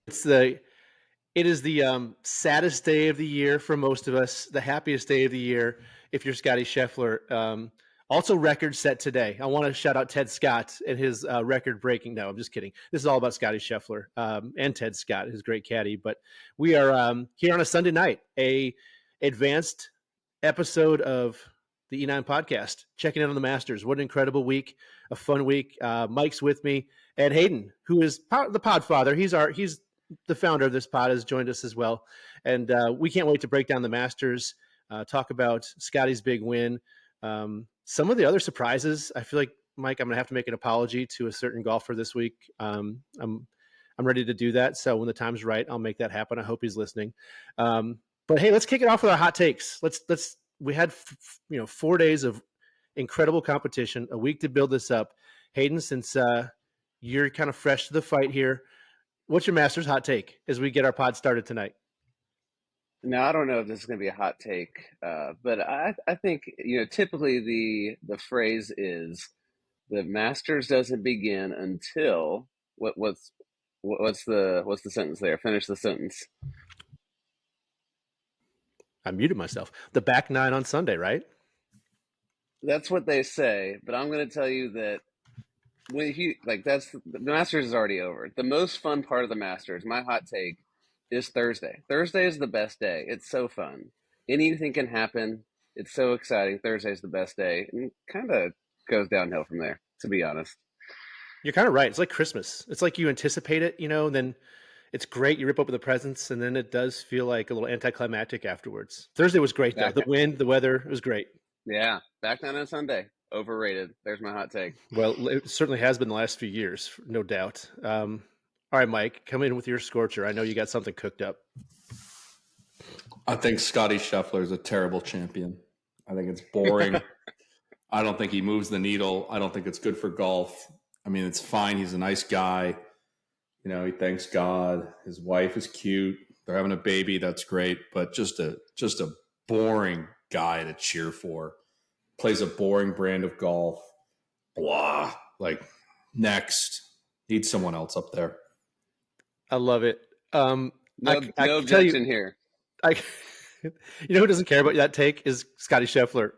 It is the saddest day of the year for most of us, the happiest day of the year if you're Scottie Scheffler. Also, record set today. I want to shout out Ted Scott and his record breaking. No, I'm just kidding. This is all about Scottie Scheffler and Ted Scott, his great caddy. But we are here on a Sunday night, a advanced episode of the E9 podcast, checking in on the Masters. What an incredible week, a fun week. Mike's with me, and Hayden, who is the pod father. He's the founder of this pod, has joined us as well. And we can't wait to break down the Masters, talk about Scottie's big win. Some of the other surprises. I feel like, Mike, I'm going to have to make an apology to a certain golfer this week. I'm ready to do that. So when the time's right, I'll make that happen. I hope he's listening. But hey, let's kick it off with our hot takes. We had 4 days of incredible competition, a week to build this up. Hayden, since you're kind of fresh to the fight here, what's your Masters hot take as we get our pod started tonight? Now, I don't know if this is going to be a hot take, but I think, typically the phrase is the Masters doesn't begin until what's the sentence there? Finish the sentence. I muted myself. The back nine on Sunday, right? That's what they say, but I'm going to tell you that the Masters is already over. The most fun part of the Masters, my hot take, is Thursday. Thursday is the best day. It's so fun. Anything can happen. It's so exciting. Thursday is the best day, and kind of goes downhill from there, to be honest. You're kind of right. It's like Christmas. It's like you anticipate it, and then it's great. You rip open the presents, and then it does feel like a little anticlimactic afterwards. Thursday was great, though. The wind, the weather, it was great. Yeah, back down on Sunday. Overrated. There's my hot take. Well, it certainly has been the last few years, no doubt. All right, Mike, come in with your scorcher. I know you got something cooked up. I think Scottie Scheffler is a terrible champion. I think it's boring. I don't think he moves the needle. I don't think it's good for golf. I mean, it's fine. He's a nice guy. He thanks God. His wife is cute. They're having a baby. That's great. But just a boring guy to cheer for. Plays a boring brand of golf. Blah. Like, next. Need someone else up there. I love it. No objection here. Who doesn't care about that take is Scottie Scheffler.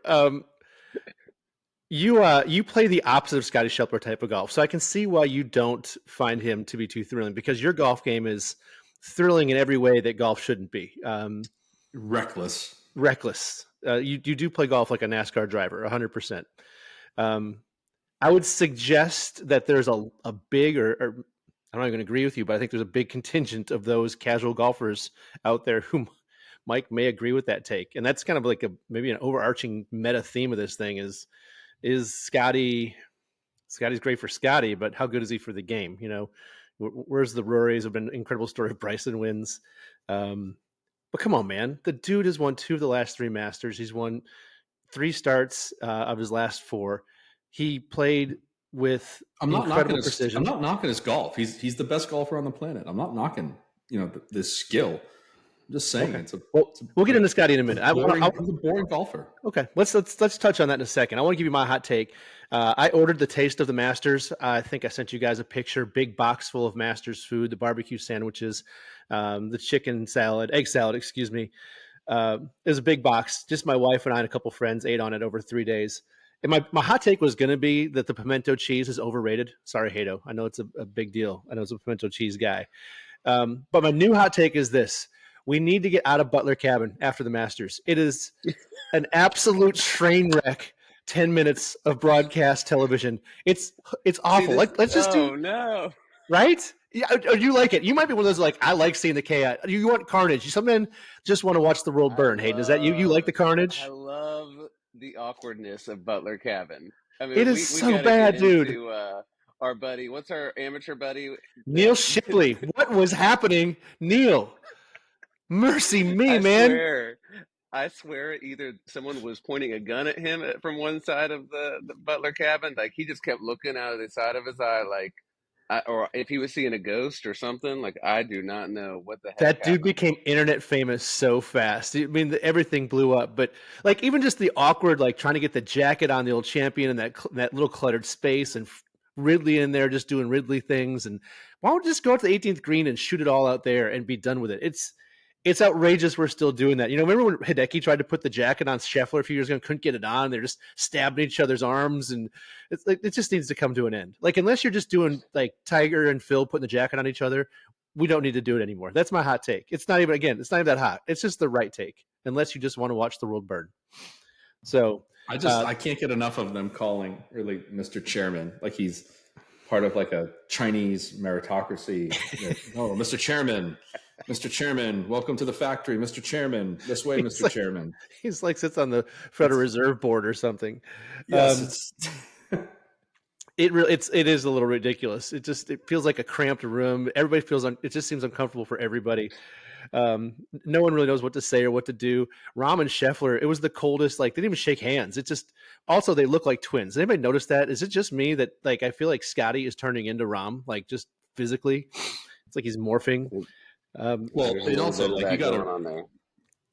You play the opposite of Scottie Scheffler type of golf, so I can see why you don't find him to be too thrilling, because your golf game is thrilling in every way that golf shouldn't be. Reckless. You do play golf like a NASCAR driver, 100%. I would suggest that there's a big, or I'm not going to agree with you, but I think there's a big contingent of those casual golfers out there who Mike may agree with that take. And that's kind of like maybe an overarching meta theme of this thing is Scotty's great for Scottie, but how good is he for the game? Where's the Rorys? Have been an incredible story of Bryson wins. But come on, man. The dude has won 2 of the last 3 Masters. He's won 3 starts of his last 4. He played with incredible precision. I'm not knocking his golf. He's the best golfer on the planet. I'm not knocking, this skill. I'm just saying. Okay. We'll get into Scottie in a minute. He's a boring golfer. Okay, let's touch on that in a second. I want to give you my hot take. I ordered the taste of the Masters. I think I sent you guys a picture. Big box full of Masters food, the barbecue sandwiches, the egg salad, excuse me. It was a big box. Just my wife and I and a couple friends ate on it over 3 days. And my hot take was going to be that the pimento cheese is overrated. Sorry, Hayden. I know it's a big deal. I know it's a pimento cheese guy. But my new hot take is this. We need to get out of Butler Cabin after the Masters. It is an absolute train wreck. 10 minutes of broadcast television. It's awful. Let's just do. Oh no! Right? Yeah, you like it. You might be one of those I like seeing the chaos. You want carnage. Some men just want to watch the world burn. Hayden, is that you? You like the carnage? I love the awkwardness of Butler Cabin. I mean, it is so bad, dude. Our buddy, what's our amateur buddy? Neil Shipley. What was happening, Neil? Mercy me, man. I swear either someone was pointing a gun at him from one side of the Butler Cabin. Like, he just kept looking out of the side of his eye, or if he was seeing a ghost or something. Like, I do not know what the heck that dude became internet famous so fast. I mean, everything blew up. But even just the awkward, trying to get the jacket on the old champion in that little cluttered space and Ridley in there just doing Ridley things. And why don't we just go out to the 18th green and shoot it all out there and be done with it? It's outrageous we're still doing that. Remember when Hideki tried to put the jacket on Scheffler a few years ago and couldn't get it on? They're just stabbing each other's arms, and it's like it just needs to come to an end. Like, unless you're just doing like Tiger and Phil putting the jacket on each other, we don't need to do it anymore. That's my hot take. It's not even that hot. It's just the right take, unless you just want to watch the world burn. So I can't get enough of them calling really Mr. Chairman, like he's part of like a Chinese meritocracy. Oh, Mr. Chairman, welcome to the factory, Mr. Chairman. This way, Mr. Chairman. He's like sits on the Federal Reserve Board or something. Yes, it is a little ridiculous. It feels like a cramped room. Everybody feels it just seems uncomfortable for everybody. No one really knows what to say or what to do. Rahm and Scheffler, it was the coldest. Like, they didn't even shake hands. It just also they look like twins. Anybody notice that? Is it just me that like I feel like Scottie is turning into Rahm, like just physically? It's like he's morphing. Well, and also like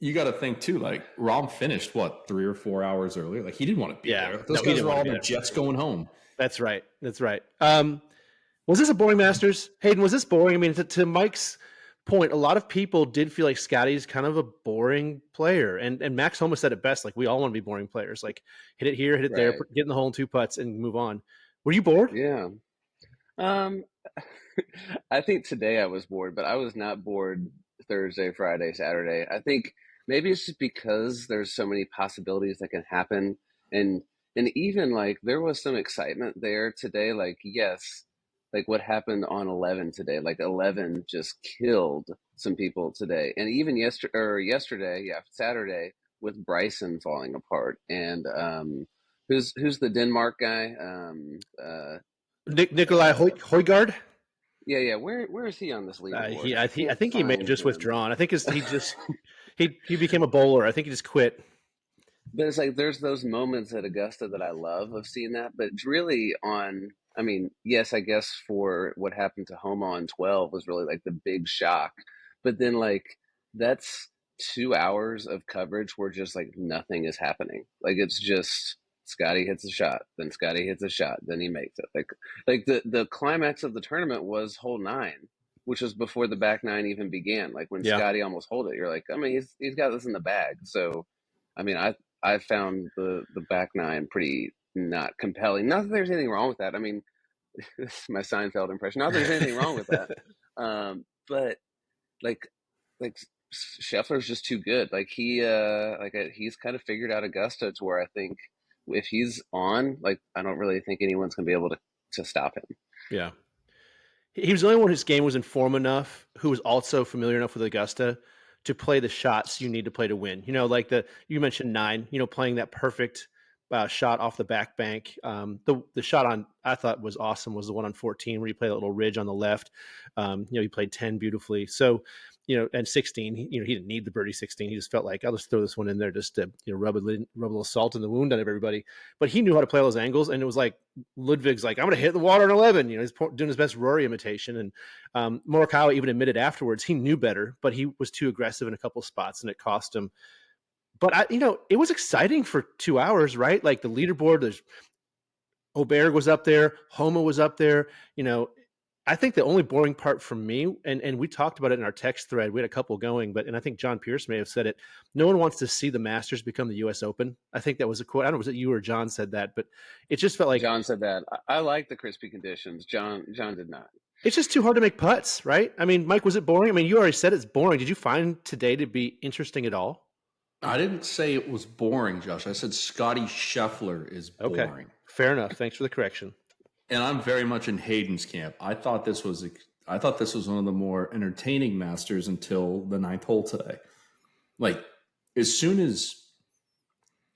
you got to think too. Like, Rahm finished 3 or 4 hours earlier. Like, he didn't want to be there. Those guys were all in the jets going home. That's right. Was this a boring Masters? Hayden, was this boring? I mean, to Mike's point, a lot of people did feel like Scottie's kind of a boring player. And Max Homa said it best. Like, we all want to be boring players. Like, hit it here, hit it there, get in the hole in 2 putts and move on. Were you bored? Yeah. I think today I was bored, but I was not bored Thursday, Friday, Saturday. I think maybe it's just because there's so many possibilities that can happen. And even like there was some excitement there today. Like, yes, like what happened on 11 today, like 11 just killed some people today. And even yesterday, Saturday, with Bryson falling apart. And who's the Denmark guy? Nikolai Højgaard. Yeah. Where is he on this leaderboard? I think he may have just withdrawn. I think he became a bowler. I think he just quit. But it's like there's those moments at Augusta that I love of seeing that. But it's really I mean, yes, I guess for what happened to Homa on 12 was really like the big shock. But then like that's 2 hours of coverage where just like nothing is happening. Like, it's just Scottie hits a shot, then Scottie hits a shot, then he makes it. Like the climax of the tournament was hole 9, which was before the back 9 even began. Like, when Scottie almost hold it, you're like, I mean, he's got this in the bag. So, I mean, I found the back 9 pretty not compelling. Not that there's anything wrong with that. I mean, this is my Seinfeld impression. Not that there's anything wrong with that. But like Scheffler's just too good. Like, he's kind of figured out Augusta to where I think if he's on, like, I don't really think anyone's gonna be able to stop him. Yeah. He was the only one whose game was in form enough, who was also familiar enough with Augusta to play the shots you need to play to win. Like you mentioned 9, playing that perfect shot off the back bank. The shot on I thought was awesome was the one on 14 where you play that little ridge on the left. He played 10 beautifully. So, and 16, he didn't need the birdie 16. He just felt like, I'll just throw this one in there just to rub a little salt in the wound on everybody. But he knew how to play all those angles, and it was like Ludvig's like, I'm going to hit the water on 11. He's doing his best Rory imitation, and Morikawa even admitted afterwards he knew better, but he was too aggressive in a couple spots, and it cost him. But it was exciting for 2 hours, right? Like, the leaderboard, there's Oberg was up there, Homa was up there. I think the only boring part for me, and we talked about it in our text thread, we had a couple going, and I think John Pierce may have said it, no one wants to see the Masters become the U.S. Open. I think that was a quote. I don't know, was it you or John said that, but it just felt like... John said that. I like the crispy conditions. John did not. It's just too hard to make putts, right? I mean, Mike, was it boring? I mean, you already said it's boring. Did you find today to be interesting at all? I didn't say it was boring, Josh. I said Scottie Scheffler is boring. Okay, fair enough. Thanks for the correction. And I'm very much in Hayden's camp. I thought this was one of the more entertaining Masters until the 9th hole today. Like, as soon as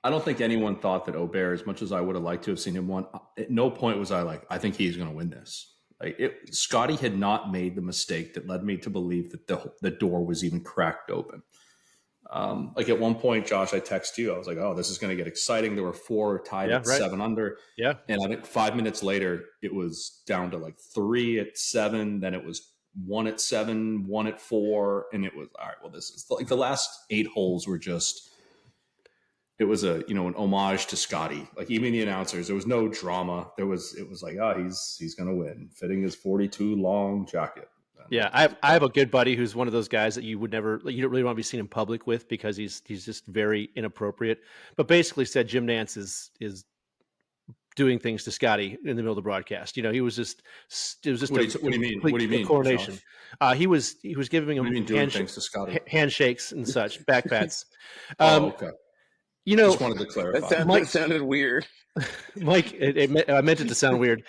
I don't think anyone thought that Oberg, as much as I would have liked to have seen him win, at no point was I like, I think he's going to win this. Like, Scottie had not made the mistake that led me to believe that the door was even cracked open. Like, at one point, Josh, I texted you. I was like, "Oh, this is going to get exciting." There were 4 tied at 7 under. Yeah, and I think 5 minutes later, it was down to like 3 at 7. Then it was 1 at 7, 1 at 4, and it was all right. Well, this is like the last 8 holes were just it was a an homage to Scottie. Like even the announcers, there was no drama. It was like, he's gonna win, fitting his 42 long jacket. Yeah, I have a good buddy who's one of those guys that you don't really want to be seen in public with because he's just very inappropriate. But basically said Jim Nance is doing things to Scottie in the middle of the broadcast. He was just What do you mean? What do you mean, coronation. He was giving What do him you mean doing things to Scottie? handshakes and such, back pats. Okay. Just wanted to That, clarify. that sounded weird. Mike, I meant it to sound weird.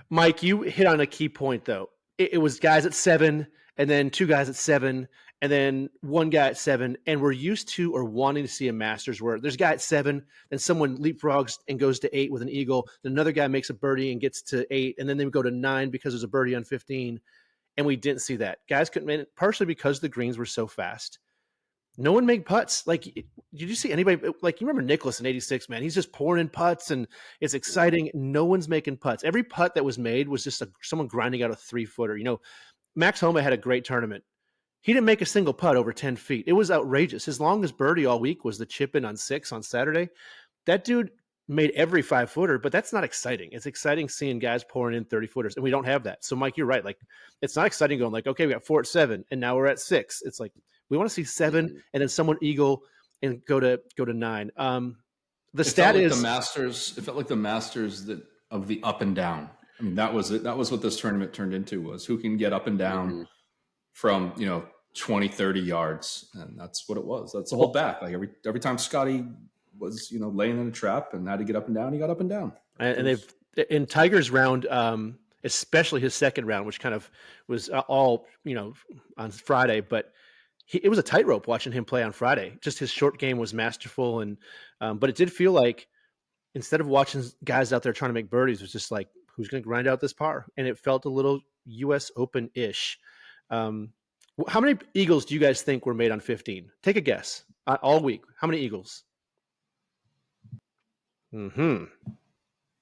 Mike, you hit on a key point, though. It was guys at 7, and then 2 guys at 7, and then 1 guy at 7. And we're used to or wanting to see a Masters where there's a guy at 7, then someone leapfrogs and goes to 8 with an eagle. Then another guy makes a birdie and gets to 8, and then they would go to 9 because there's a birdie on 15. And we didn't see that. Guys couldn't make it, partially because the greens were so fast. No one made putts. Like, did you see anybody? Like, you remember Nicholas in '86, man? He's just pouring in putts, and it's exciting. No one's making putts. Every putt that was made was just someone grinding out a 3-footer. Max Homa had a great tournament. He didn't make a single putt over 10 feet. It was outrageous. His longest birdie all week was the chip in on 6 on Saturday. That dude made every 5-footer, but that's not exciting. It's exciting seeing guys pouring in 30-footers, and we don't have that. So, Mike, you're right. Like, it's not exciting going like, okay, we got 4 at 7, and now we're at 6. It's like, we want to see 7 and then someone eagle and go to 9. The stat is the Masters. It felt like the Masters of the up and down. I mean, that was it. That was what this tournament turned into, was who can get up and down from 20, 30 yards, and that's what it was. That's the whole back. Like every time Scottie was laying in a trap and had to get up and down, he got up and down. And they've in Tiger's round. Especially his second round, which kind of was all on Friday, but it was a tightrope watching him play on Friday. Just his short game was masterful, and but it did feel like instead of watching guys out there trying to make birdies, it was just like, who's going to grind out this par? And it felt a little U.S. Open-ish. How many eagles do you guys think were made on 15? Take a guess. All week, how many eagles? I'm going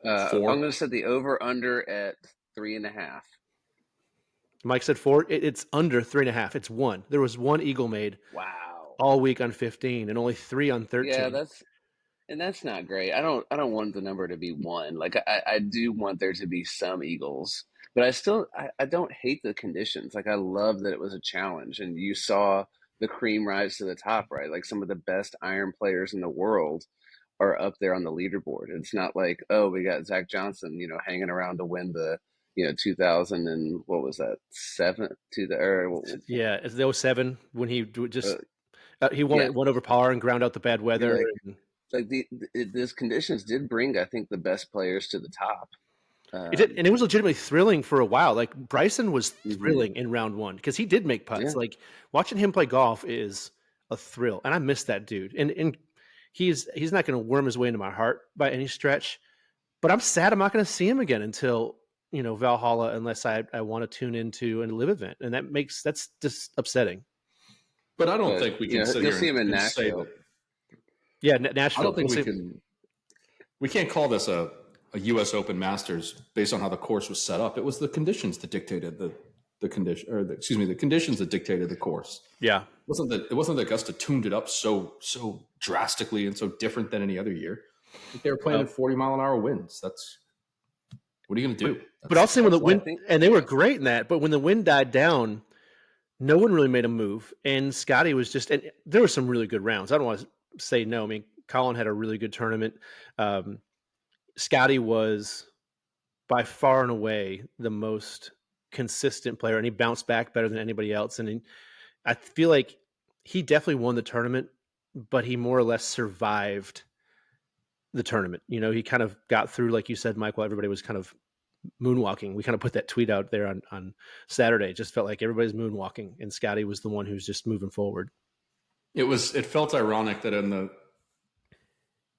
to set the over/under at 3.5. Mike said 4. It's under 3.5. It's 1. There was 1 eagle made. Wow. All week on 15, and only 3 on 13. Yeah, that's not great. I don't want the number to be 1. Like I do want there to be some eagles, but I don't hate the conditions. Like, I love that it was a challenge, and you saw the cream rise to the top, right? Like, some of the best iron players in the world are up there on the leaderboard. It's not like, oh, we got Zach Johnson, hanging around to win the 2000 and what was that, 7 to the yeah, it's the 07 when he just he won over par and ground out the bad weather. These conditions did bring, I think, the best players to the top. It did, and it was legitimately thrilling for a while. Like, Bryson was thrilling in round 1 because he did make putts. Yeah. Like, watching him play golf is a thrill, and I miss that dude. And he's not going to worm his way into my heart by any stretch. But I'm sad I'm not going to see him again until Valhalla, unless I want to tune into a live event, and that's just upsetting. But I don't think we can sit here and say that. Yeah, Nashville. I don't think we can't call this a U.S. Open Masters based on how the course was set up. It was the conditions that dictated the conditions that dictated the course. Yeah, it wasn't that Augusta tuned it up so drastically and so different than any other year. They were playing at 40-mile-an-hour winds. What are you going to do? But I'll say when the wind, and they were great in that, but when the wind died down, no one really made a move. And Scottie was just, and there were some really good rounds. I don't want to say no. I mean, Colin had a really good tournament. Scottie was by far and away the most consistent player, and he bounced back better than anybody else. And I feel like he definitely won the tournament, but he more or less survived the tournament. He kind of got through, like you said, Michael, everybody was kind of moonwalking. We kind of put that tweet out there on Saturday. It just felt like everybody's moonwalking, and Scottie was the one who's just moving forward. It felt ironic that in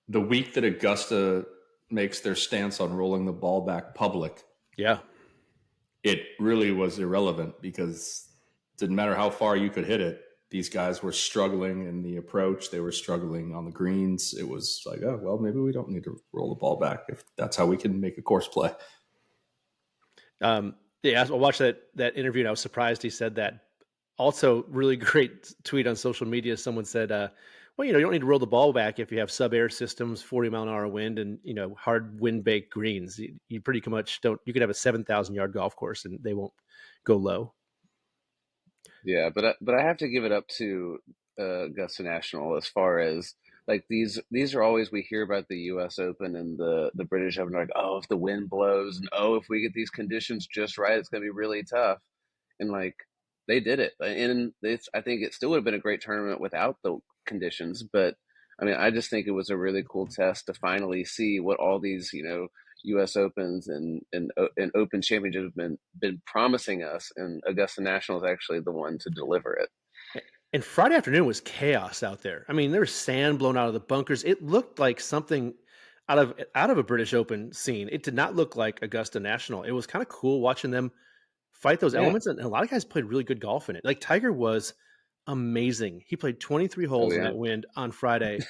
the week that Augusta makes their stance on rolling the ball back public, it really was irrelevant, because it didn't matter how far you could hit it. These guys were struggling in the approach. They were struggling on the greens. It was like, oh, well, maybe we don't need to roll the ball back if that's how we can make a course play. I watched that interview, and I was surprised he said that. Also, really great tweet on social media. Someone said, Well, you don't need to roll the ball back if you have sub-air systems, 40-mile-an-hour wind, and hard wind-baked greens. You pretty much don't. You could have a 7,000-yard golf course, and they won't go low. Yeah, but I have to give it up to Augusta National as far as like these are always we hear about the U.S. Open and the British Open, like, oh, if the wind blows and oh, if we get these conditions just right, it's going to be really tough. And like they did it, and I think it still would have been a great tournament without the conditions. But I mean, I just think it was a really cool test to finally see what all these U.S. Opens and Open Championships have been promising us, and Augusta National is actually the one to deliver it. And Friday afternoon was chaos out there. I mean, there was sand blown out of the bunkers. It looked like something out of a British Open scene. It did not look like Augusta National. It was kind of cool watching them fight those elements, and a lot of guys played really good golf in it. Like Tiger was amazing. He played 23 holes in that wind on Friday,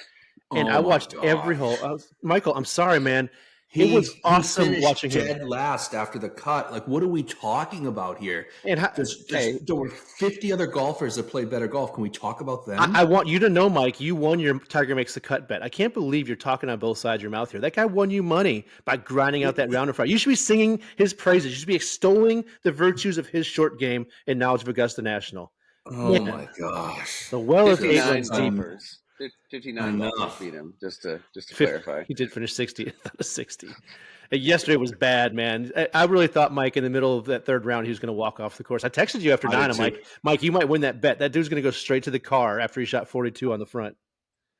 and I watched every hole. Michael, I'm sorry, man. It was awesome watching him. Dead last after the cut. Like, what are we talking about here? And there were 50 other golfers that played better golf. Can we talk about them? I want you to know, Mike, you won your Tiger Makes the Cut bet. I can't believe you're talking on both sides of your mouth here. That guy won you money by grinding out that round in Friday. You should be singing his praises. You should be extolling the virtues of his short game and knowledge of Augusta National. Oh, my gosh. The well of 8 runs deeper. 59 balls beat him, just to clarify. He did finish 60 out of 60. Yesterday was bad, man. I really thought, Mike, in the middle of that third round, he was going to walk off the course. I texted you after 9. I'm like, Mike, you might win that bet. That dude's going to go straight to the car after he shot 42 on the front.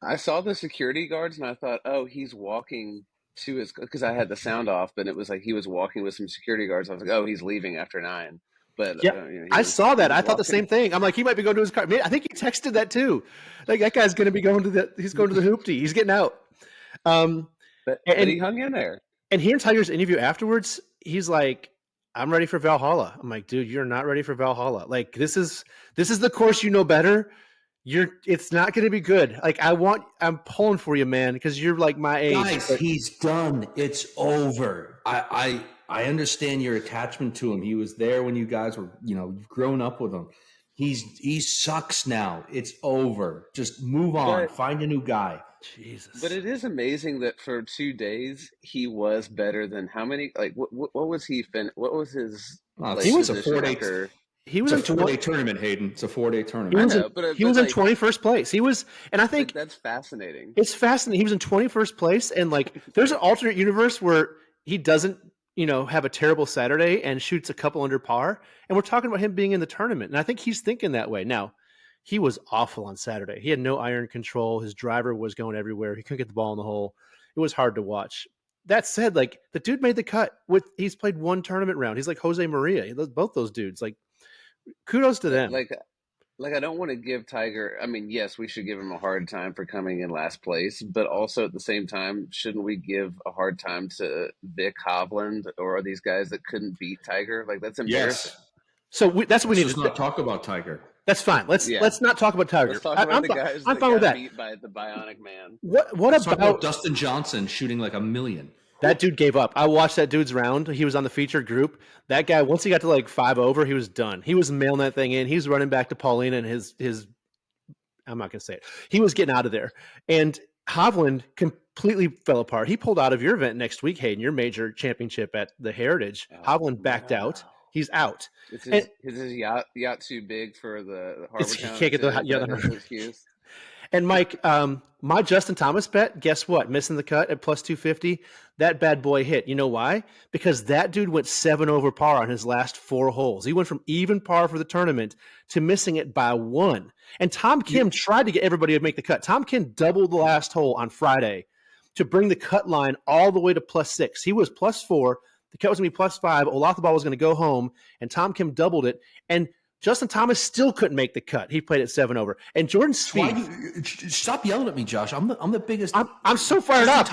I saw the security guards, and I thought, oh, he's walking to his – because I had the sound off, but it was like he was walking with some security guards. I was like, oh, he's leaving after 9. But yeah, I saw that. I thought the same thing. I'm like, he might be going to his car. I think he texted that too. Like that guy's going to be going to he's going to the hoopty. He's getting out. But he hung in there. And hearing Tiger's interview afterwards, he's like, I'm ready for Valhalla. I'm like, dude, you're not ready for Valhalla. Like this is the course you know better. It's not going to be good. Like I'm pulling for you, man, because you're like my age. Guys, he's done. It's over. I understand your attachment to him. He was there when you guys were, you've grown up with him. He sucks now. It's over. Just move on. Find a new guy. Jesus. But it is amazing that for 2 days he was better than how many? Like what was he? What was his? He was a 4-day. He was a 4-day tournament, Hayden. It's a 4-day tournament. He was in 21st place. He was, and I think that's fascinating. It's fascinating. He was in 21st place, and like, there's an alternate universe where he doesn't, have a terrible Saturday and shoots a couple under par. And we're talking about him being in the tournament. And I think he's thinking that way. Now, he was awful on Saturday. He had no iron control. His driver was going everywhere. He couldn't get the ball in the hole. It was hard to watch. That said, like, the dude made the cut he's played one tournament round. He's like Jose Maria. Both those dudes, like, kudos to them. Like I don't want to give Tiger. I mean, yes, we should give him a hard time for coming in last place, but also at the same time, shouldn't we give a hard time to Vic Hovland or these guys that couldn't beat Tiger? Like that's embarrassing. Yes. So that's what we need to not talk about Tiger. That's fine. Let's not talk about Tiger. Let's talk about the guys I'm fine with that. Beat by the Bionic Man. Let's talk about Dustin Johnson shooting like 1,000,000? That dude gave up. I watched that dude's round. He was on the featured group. That guy, once he got to like 5 over, he was done. He was mailing that thing in. He was running back to Paulina and his I'm not going to say it. He was getting out of there. And Hovland completely fell apart. He pulled out of your event next week, Hayden, your major championship at the Heritage. Hovland backed out. He's out. Is his yacht too big for the Harbor Town? He can't get the yacht. And Mike, my Justin Thomas bet, guess what? Missing the cut at plus 250. That bad boy hit. You know why? Because that dude went 7 over par on his last 4 holes. He went from even par for the tournament to missing it by 1. And Tom Kim tried to get everybody to make the cut. Tom Kim doubled the last hole on Friday to bring the cut line all the way to plus 6. He was plus 4. The cut was going to be plus 5. Olathibal was going to go home, and Tom Kim doubled it. And Justin Thomas still couldn't make the cut. He played at 7 over. And Jordan Spieth. Stop yelling at me, Josh. I'm the biggest. I'm so fired up.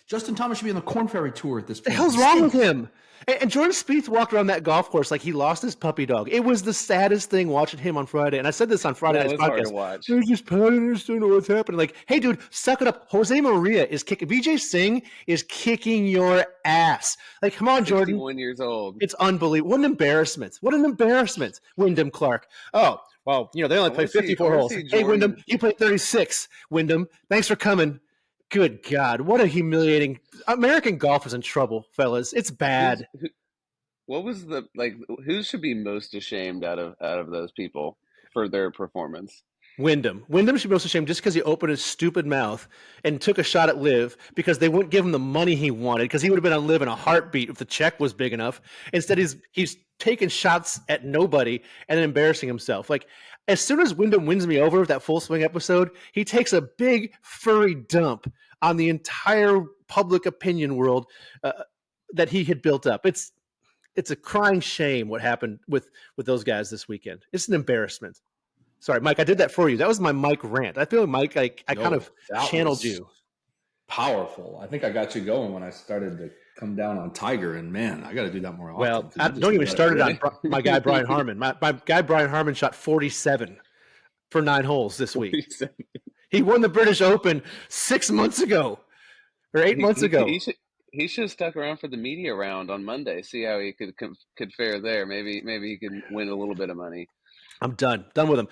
Justin Thomas should be on the Corn Ferry Tour at this point. The hell's wrong with him? And Jordan Spieth walked around that golf course like he lost his puppy dog. It was the saddest thing watching him on Friday. And I said this on Friday night's podcast. Hard to watch. There's just I don't understand what's happening. Like, hey, dude, suck it up. Jose Maria is kicking. Vijay Singh is kicking your ass. Like, come on, Jordan. 61 years old. It's unbelievable. What an embarrassment. What an embarrassment. Wyndham Clark. Oh, Well, they only play 54 holes. Hey, Wyndham, you played 36. Wyndham, thanks for coming. Good God, what a humiliating. American golf is in trouble, fellas. It's bad. What was who should be most ashamed out of those people for their performance? Wyndham should be most ashamed just because he opened his stupid mouth and took a shot at Liv because they wouldn't give him the money he wanted because he would have been on Liv in a heartbeat if the check was big enough. Instead, he's taking shots at nobody and then embarrassing himself. Like, as soon as Wyndham wins me over with that Full Swing episode, he takes a big furry dump on the entire public opinion world that he had built up. It's a crying shame what happened with those guys this weekend. It's an embarrassment. Sorry, Mike, I did that for you. That was my Mike rant. I feel like, Mike, I kind of channeled you. Powerful. I think I got you going when I started to come down on Tiger, and man, I got to do that more often. Well, don't even start it on my guy Brian Harmon. My guy Brian Harmon shot 47 for 9 holes this week. 47. He won the British Open 6 months ago or 8 months ago. He should have stuck around for the media round on Monday. See how he could fare there. Maybe he could win a little bit of money. I'm done with him.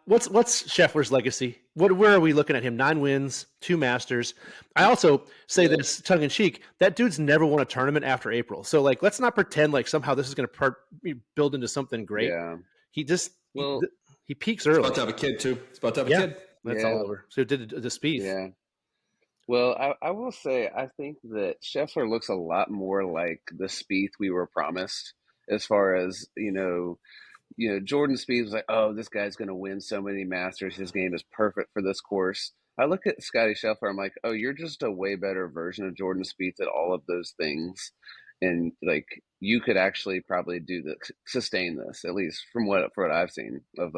What's Scheffler's legacy? Where are we looking at him? 9 wins, 2 Masters. I also say this tongue in cheek. That dude's never won a tournament after April. So let's not pretend like somehow this is going to build into something great. Yeah. He just he peaks early. He's about to have a kid too. He's about to have a kid. That's all over. So it did the Spieth. Yeah. Well, I will say I think that Scheffler looks a lot more like the Spieth we were promised, as far as Jordan Spieth was like, oh, this guy's going to win so many Masters. His game is perfect for this course. I look at Scottie Scheffler, I'm like, oh, you're just a way better version of Jordan Spieth at all of those things. And you could actually probably sustain this, at least from what I've seen of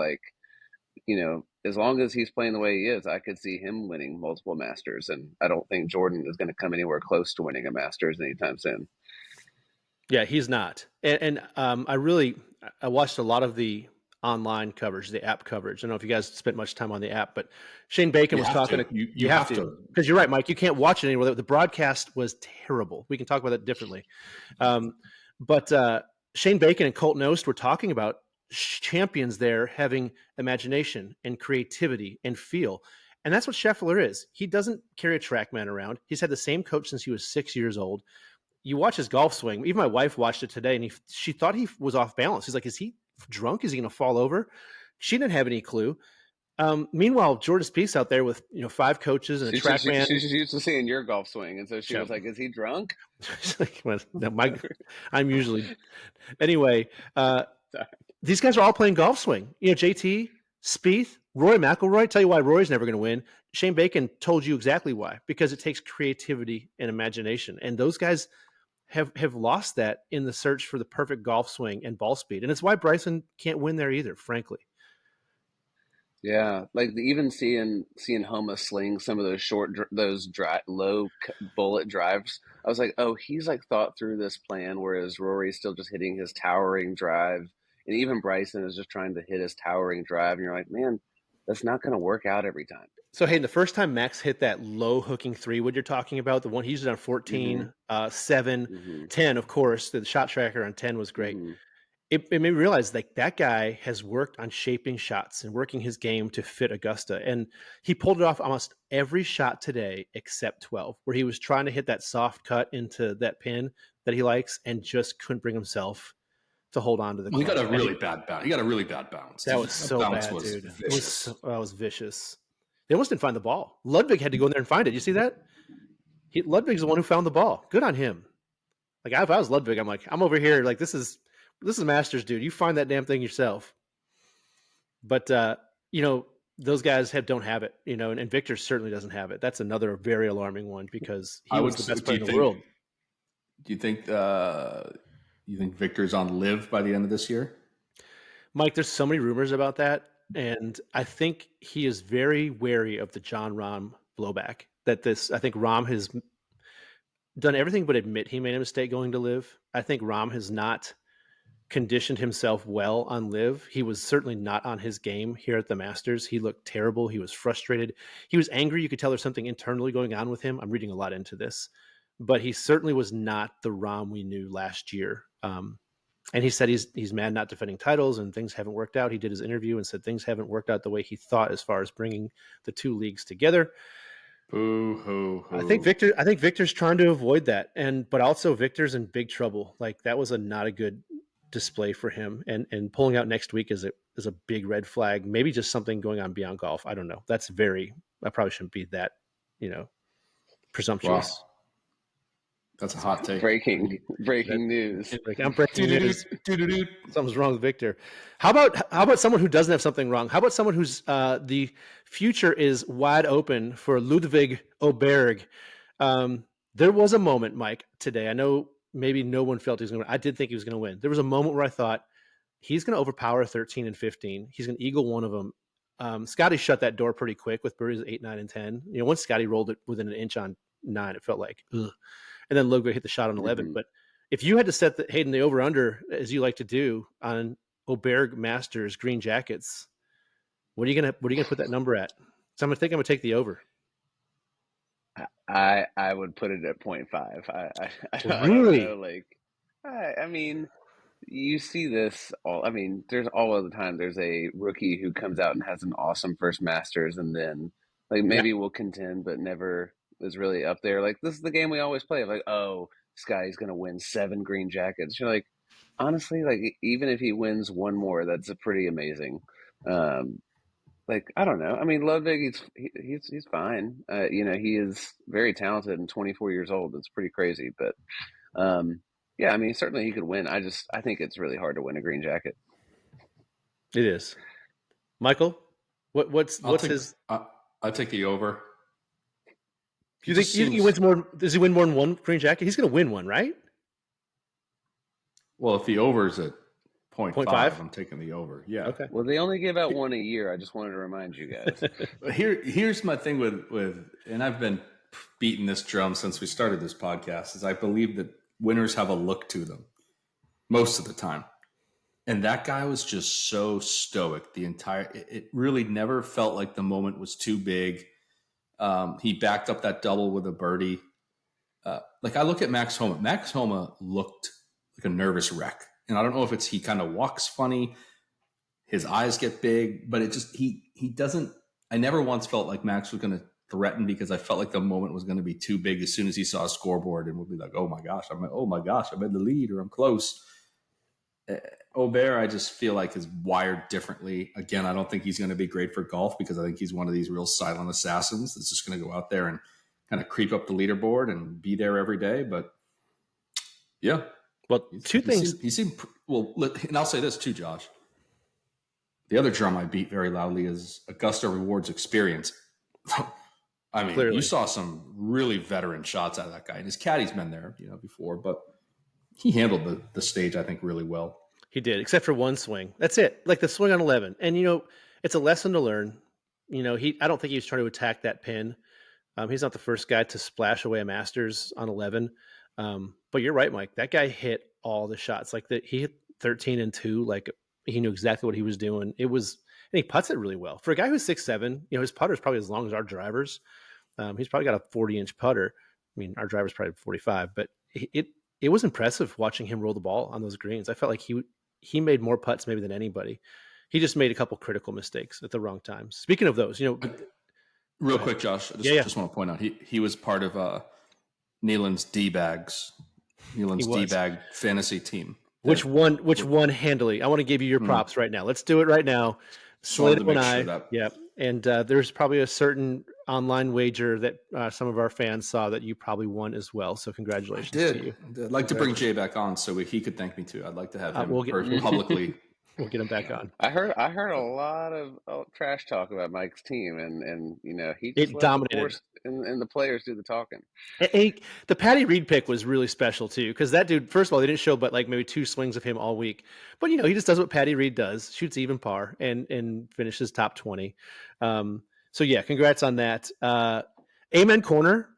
as long as he's playing the way he is, I could see him winning multiple Masters. And I don't think Jordan is going to come anywhere close to winning a Masters anytime soon. Yeah, he's not. And I watched a lot of the online coverage, the app coverage. I don't know if you guys spent much time on the app, but Shane Bacon was talking. You have to. Because you're right, Mike. You can't watch it anymore. The broadcast was terrible. We can talk about that differently. But Shane Bacon and Colt Knost were talking about champions there having imagination and creativity and feel. And that's what Scheffler is. He doesn't carry a TrackMan around. He's had the same coach since he was 6 years old. You watch his golf swing. Even my wife watched it today, and she thought he was off balance. He's like, is he drunk? Is he going to fall over? She didn't have any clue. Meanwhile, Jordan Spieth's out there with 5 coaches and a TrackMan. She's used to seeing your golf swing, and so she was like, "Is he drunk?" I'm usually anyway. These guys are all playing golf swing. JT, Spieth, Rory McIlroy. Tell you why Rory's never going to win. Shane Bacon told you exactly why. Because it takes creativity and imagination, and those guys have lost that in the search for the perfect golf swing and ball speed, and it's why Bryson can't win there either, frankly. Yeah, even seeing Homa sling some of those low bullet drives, I was like, oh, he's thought through this plan, whereas Rory's still just hitting his towering drive, and even Bryson is just trying to hit his towering drive, and you're like, man, that's not going to work out every time. So, Hayden, the first time Max hit that low hooking 3-wood you're talking about, the one he used it on 14, 7, 10, of course, the shot tracker on 10 was great. It made me realize that guy has worked on shaping shots and working his game to fit Augusta. And he pulled it off almost every shot today except 12, where he was trying to hit that soft cut into that pin that he likes and just couldn't bring himself to hold on to the club. He got a really bad bounce. He got a really bad bounce. That was so bad, dude. That was vicious. They almost didn't find the ball. Ludvig had to go in there and find it. You see that? Ludvig's the one who found the ball. Good on him. If I was Ludvig, I'm over here. This is Masters, dude. You find that damn thing yourself. But those guys don't have it. And Victor certainly doesn't have it. That's another very alarming one because he was the best player in the world. Do you think Victor's on live by the end of this year? Mike, there's so many rumors about that. And I think he is very wary of the John Rahm blowback. I think Rahm has done everything but admit he made a mistake going to live. I think Rahm has not conditioned himself well on live. He was certainly not on his game here at the Masters. He looked terrible. He was frustrated. He was angry. You could tell there's something internally going on with him. I'm reading a lot into this. But he certainly was not the Rahm we knew last year. And he said he's mad not defending titles and things haven't worked out. He did his interview and said things haven't worked out the way he thought as far as bringing the two leagues together. Boo hoo hoo. I think Victor's trying to avoid that, but also Victor's in big trouble. Like that was not a good display for him, and pulling out next week is a big red flag. Maybe just something going on beyond golf. I don't know. I probably shouldn't be that, presumptuous. Wow. That's a hot take. Breaking news. I'm breaking news. Something's wrong with Victor. How about someone who doesn't have something wrong? How about someone who's the future is wide open for Ludvig Åberg? There was a moment, Mike, today. I know maybe no one felt he was going to win. I did think he was going to win. There was a moment where I thought he's going to overpower 13 and 15. He's going to eagle one of them. Scottie shut that door pretty quick with birdies 8, 9, and 10. Once Scottie rolled it within an inch on 9, it felt like, ugh. And then Ludvig hit the shot on 11. Mm-hmm. But if you had to set Hayden the over under, as you like to do on Åberg Masters green jackets, what are you gonna put that number at? So I'm gonna take the over. I would put it at 0.5. I Really? don't know. Like, I mean, you see this all. I mean, there's all of the time. There's a rookie who comes out and has an awesome first Masters, and then like maybe will contend, but never is really up there. Like this is the game we always play. Like, oh, Scotty's gonna win 7 green jackets. You're like, honestly, like even if he wins one more, that's a pretty amazing. Like I don't know. I mean, Ludvig, he's fine. He is very talented and 24 years old. It's pretty crazy, but yeah, I mean, certainly he could win. I think it's really hard to win a green jacket. It is. Michael, what's his? I take the over. You think he wins more? Does he win more than one green jacket? He's going to win one, right? Well, if the over is at 0.5, I'm taking the over. Yeah. Okay. Well, they only give out one a year. I just wanted to remind you guys. Here's my thing with, and I've been beating this drum since we started this podcast, is I believe that winners have a look to them most of the time. And that guy was just so stoic it really never felt like the moment was too big. He backed up that double with a birdie. Like I look at Max Homa. Max Homa looked like a nervous wreck. And I don't know if he kind of walks funny. His eyes get big, but it just, he doesn't, I never once felt like Max was going to threaten because I felt like the moment was going to be too big as soon as he saw a scoreboard and would be like, oh my gosh, I'm in the lead or I'm close. Åberg, I just feel like is wired differently. Again, I don't think he's going to be great for golf because I think he's one of these real silent assassins that's just going to go out there and kind of creep up the leaderboard and be there every day. But yeah. Well, two things. He seemed well, and I'll say this too, Josh. The other drum I beat very loudly is Augusta Rewards experience. I mean, clearly. You saw some really veteran shots out of that guy, and his caddy's been there, before, but he handled the stage, I think, really well. He did, except for one swing. That's it, like the swing on 11. And it's a lesson to learn. I don't think he was trying to attack that pin. He's not the first guy to splash away a Masters on 11. But you're right, Mike. That guy hit all the shots. Like he hit 13 and 2. Like he knew exactly what he was doing. And he putts it really well for a guy who's 6'7". His putter is probably as long as our drivers. He's probably got a 40-inch putter. I mean, our driver's probably 45, but it was impressive watching him roll the ball on those greens. I felt like he made more putts maybe than anybody. He just made a couple critical mistakes at the wrong times. Speaking of those, real quick, Josh, I just want to point out he was part of Nealon's D-bag fantasy team. Which won handily. I want to give you your props right now. Let's do it right now. Slade and I. Yeah. And there's probably a certain online wager that some of our fans saw that you probably won as well. So congratulations to you. I'd like to bring Jay back on so he could thank me too. I'd like to have him publicly. We'll get him back on. I heard a lot of trash talk about Mike's team, and he just dominated, and the players do the talking. The Patty Reed pick was really special too, because that dude, first of all, they didn't show but like maybe 2 swings of him all week, but he just does what Patty Reed does, shoots even par and finishes top 20. So yeah, congrats on that. Amen Corner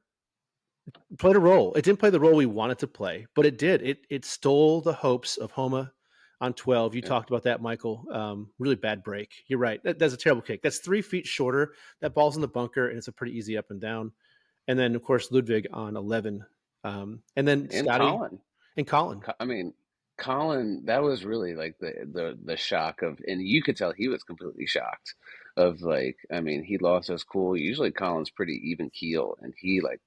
played a role. It didn't play the role we wanted to play, but it did. It stole the hopes of Homa on 12. You talked about that, Michael. Really bad break. You're right. That's a terrible kick. That's 3 feet shorter. That ball's in the bunker, and it's a pretty easy up and down. And then, of course, Ludvig on 11. And then Scottie. Colin. And Colin. I mean, Colin, that was really like the shock of, and you could tell he was completely shocked of like, I mean, he lost his cool. Usually Colin's pretty even keel, and he like,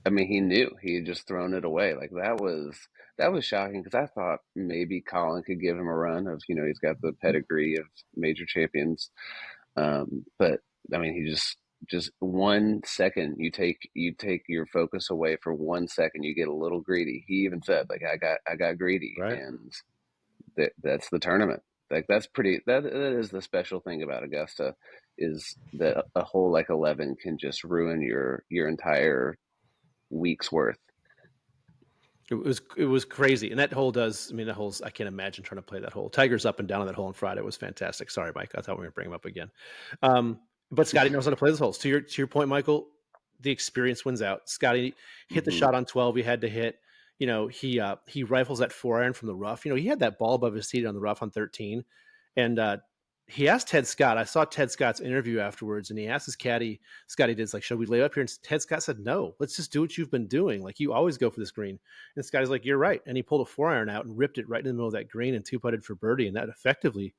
I mean, he knew he had just thrown it away. Like that was shocking because I thought maybe Colin could give him a run of, he's got the pedigree of major champions. But I mean, he just 1 second you take your focus away for 1 second, you get a little greedy. He even said like I got greedy, Right. and that's the tournament. Like that is the special thing about Augusta, is that a hole like 11 can just ruin your entire week's worth. It was crazy, and that hole does. I mean, that hole's. I can't imagine trying to play that hole. Tiger's up and down on that hole on Friday was fantastic. Sorry, Mike. I thought we were going to bring him up again. But Scottie knows how to play those holes. To your point, Michael, the experience wins out. Scottie hit the shot on 12 he had to hit. He rifles that 4-iron from the rough. He had that ball above his seat on the rough on 13, and he asked Ted Scott. I saw Ted Scott's interview afterwards, and he asked his caddy, Scottie did, like, should we lay up here? And Ted Scott said, no, let's just do what you've been doing. Like, you always go for this green. And Scotty's like, you're right. And he pulled a 4-iron out and ripped it right in the middle of that green and 2-putted for birdie. And that effectively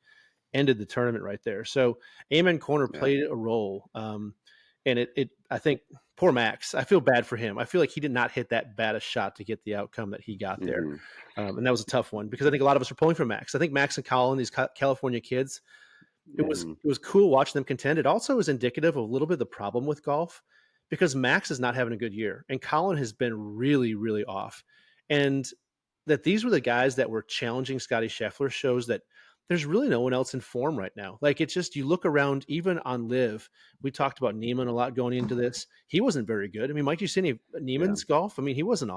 ended the tournament right there. So Amen Corner played a role. And I think poor Max, I feel bad for him. I feel like he did not hit that bad a shot to get the outcome that he got there. And that was a tough one because I think a lot of us are pulling for Max. I think Max and Colin, these California kids, it was cool watching them contend. It also is indicative of a little bit of the problem with golf because Max is not having a good year and Colin has been really, really off. And that these were the guys that were challenging Scottie Scheffler shows that there's really no one else in form right now. Like, it's just, you look around, even on Live, we talked about Neiman a lot going into this. He wasn't very good. I mean, Mike, you see any Neiman's golf? I mean, he wasn't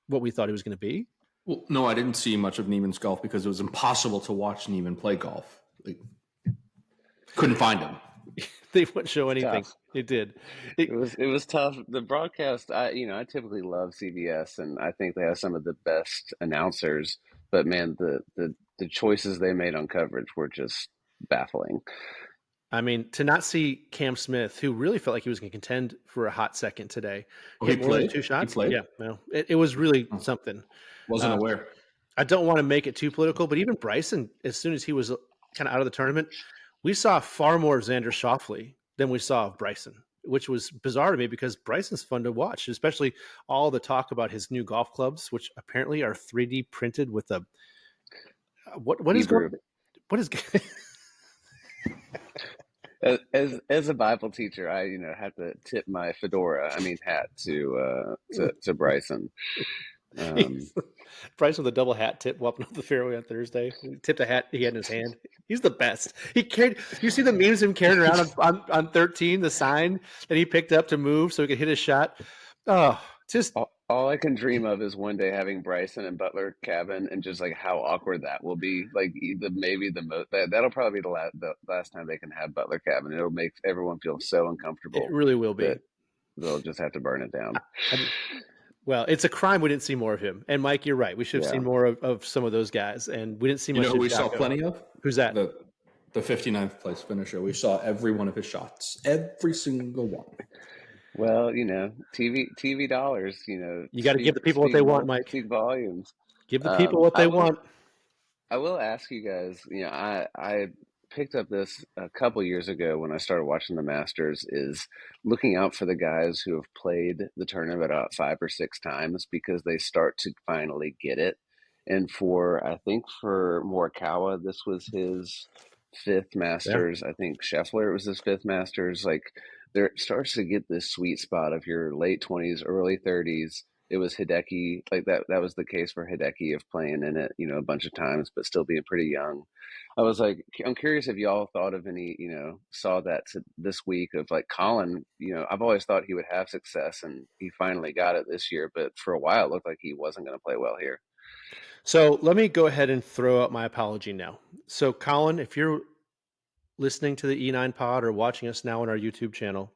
what we thought he was going to be. Well, no, I didn't see much of Neiman's golf because it was impossible to watch Neiman play golf. Like, couldn't find him. They wouldn't show anything. Tough. It did. It was tough. The broadcast, I typically love CBS, and I think they have some of the best announcers. But man, the choices they made on coverage were just baffling. I mean, to not see Cam Smith, who really felt like he was going to contend for a hot second today, he more than played? 2 shots. He played? Yeah, no, it was really something. Wasn't aware. I don't want to make it too political, but even Bryson, as soon as he was kind of out of the tournament, we saw far more of Xander Schauffele than we saw of Bryson, which was bizarre to me because Bryson's fun to watch, especially all the talk about his new golf clubs, which apparently are 3D printed with a what is As a Bible teacher, I have to tip my hat to Bryson. Bryson with a double hat tip walking up the fairway on Thursday. He tipped a hat he had in his hand. He's the best. He carried. You see the memes of him carrying around on 13, the sign that he picked up to move so he could hit his shot. Oh, just all I can dream of is one day having Bryson and Butler cabin and just like how awkward that will be. Like maybe the most that'll probably be the last time they can have Butler cabin. It'll make everyone feel so uncomfortable. It really will be. They'll just have to burn it down. Well, it's a crime we didn't see more of him. And Mike, you're right. We should have seen more of some of those guys, and we didn't see much. You know who we saw plenty of? Who's that? The 59th place finisher. We saw every one of his shots, every single one. Well, TV dollars. You got to give the people what they want, Mike. Speak volumes. Give the people what they want. I will ask you guys. I picked up this a couple years ago when I started watching the Masters, is looking out for the guys who have played the tournament about 5 or 6 times because they start to finally get it. And I think for Morikawa, this was his 5th Masters. Yeah. I think Scheffler, it was his 5th Masters. Like, there starts to get this sweet spot of your late 20s, early 30s. It was Hideki, like that was the case for Hideki, of playing in it, a bunch of times, but still being pretty young. I was like, I'm curious if y'all thought of any, saw that this week of like Colin, I've always thought he would have success and he finally got it this year, but for a while it looked like he wasn't going to play well here. So let me go ahead and throw out my apology now. So Colin, if you're listening to the E9 pod or watching us now on our YouTube channel,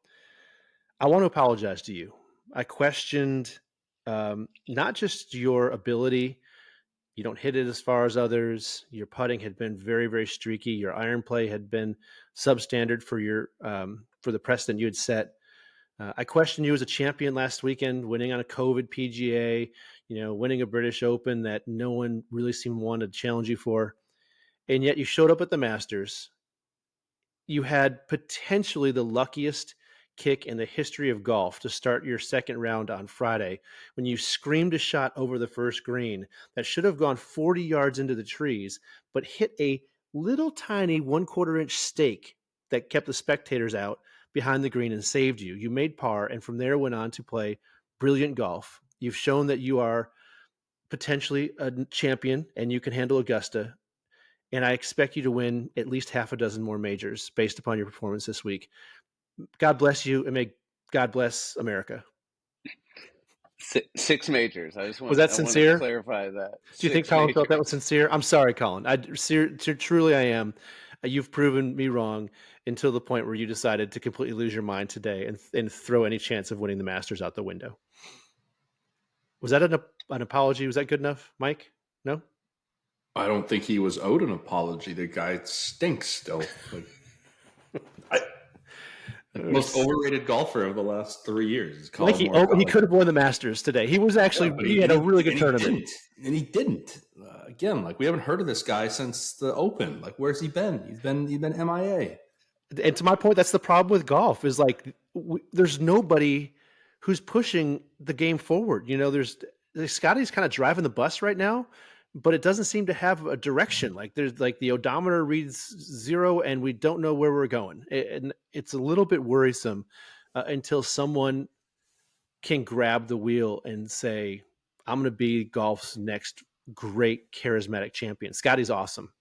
I want to apologize to you. I questioned not just your ability. You don't hit it as far as others. Your putting had been very, very streaky. Your iron play had been substandard for your for the precedent you had set. I questioned you as a champion last weekend, winning on a COVID PGA, winning a British Open that no one really seemed wanted to challenge you for. And yet you showed up at the Masters. You had potentially the luckiest kick in the history of golf to start your second round on Friday when you screamed a shot over the first green that should have gone 40 yards into the trees, but hit a little tiny 1/4 inch stake that kept the spectators out behind the green and saved you. You made par, and from there went on to play brilliant golf. You've shown that you are potentially a champion and you can handle Augusta. And I expect you to win at least half a dozen more majors based upon your performance this week. God bless you, and may God bless America. 6 majors. I Was that wanted to sincere? clarify that. Do you think 6 Colin felt that was majors. sincere? I'm sorry, Colin. Truly I am. You've proven me wrong until the point where you decided to completely lose your mind today and throw any chance of winning the Masters out the window. Was that an apology? Was that good enough, Mike? No? I don't think he was owed an apology. The guy stinks still. Most overrated golfer of the last 3 years is Like Colin he Morikawa. could have won the Masters today. He was actually he had a really good tournament. He didn't. Again, we haven't heard of this guy since the Open. Where's he been? He's been MIA. And to my point, that's the problem with golf is there's nobody who's pushing the game forward. There's Scottie's kind of driving the bus right now, but it doesn't seem to have a direction. There's the odometer reads 0 and we don't know where we're going. And it's a little bit worrisome until someone can grab the wheel and say, I'm going to be golf's next great charismatic champion. Scottie's awesome.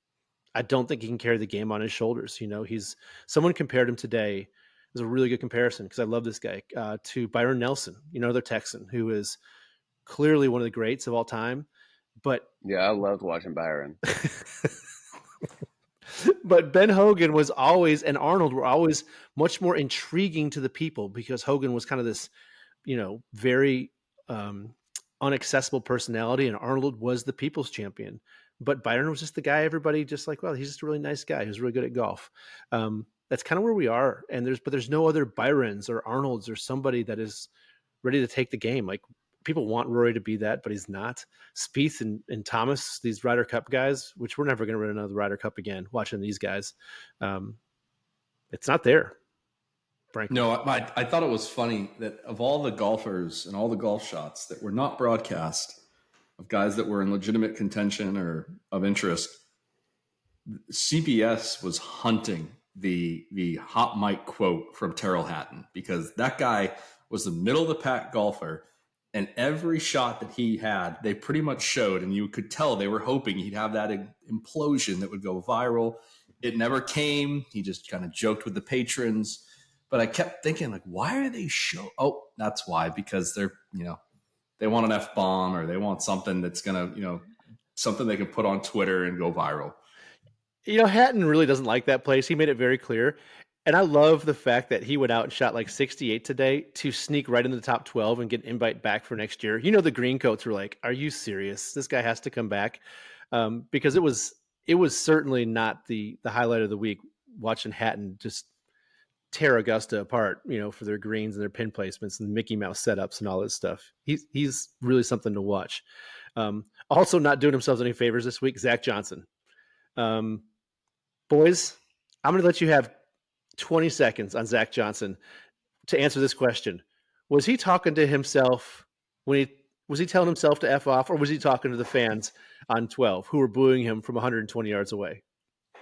I don't think he can carry the game on his shoulders. Someone compared him today. It was a really good comparison because I love this guy to Byron Nelson, the Texan who is clearly one of the greats of all time. But yeah, I loved watching Byron. But Ben Hogan was always, and Arnold were always much more intriguing to the people because Hogan was kind of this, very unaccessible personality, and Arnold was the people's champion. But Byron was just the guy everybody just well, he's just a really nice guy who's really good at golf. That's kind of where we are. And there's no other Byrons or Arnolds or somebody that is ready to take the game. People want Rory to be that, but he's not. Spieth and Thomas, these Ryder Cup guys, which we're never going to win another Ryder Cup again, watching these guys. It's not there, frankly. No, I thought it was funny that of all the golfers and all the golf shots that were not broadcast, of guys that were in legitimate contention or of interest, CBS was hunting the hot mic quote from Terrell Hatton because that guy was the middle of the pack golfer. And every shot that he had, they pretty much showed, and you could tell they were hoping he'd have that implosion that would go viral. It never came. He just kind of joked with the patrons. But I kept thinking, why are they Oh, that's why, because they're, they want an F-bomb or they want something that's going to, something they can put on Twitter and go viral. Hatton really doesn't like that place. He made it very clear. And I love the fact that he went out and shot 68 today to sneak right into the top 12 and get an invite back for next year. The green coats were like, are you serious? This guy has to come back. Because it was certainly not the highlight of the week, watching Hatton just tear Augusta apart, for their greens and their pin placements and Mickey Mouse setups and all this stuff. He's really something to watch. Also not doing himself any favors this week, Zach Johnson. Boys, I'm going to let you have 20 seconds on Zach Johnson to answer this question. Was he talking to himself was he telling himself to F off, or was he talking to the fans on 12 who were booing him from 120 yards away?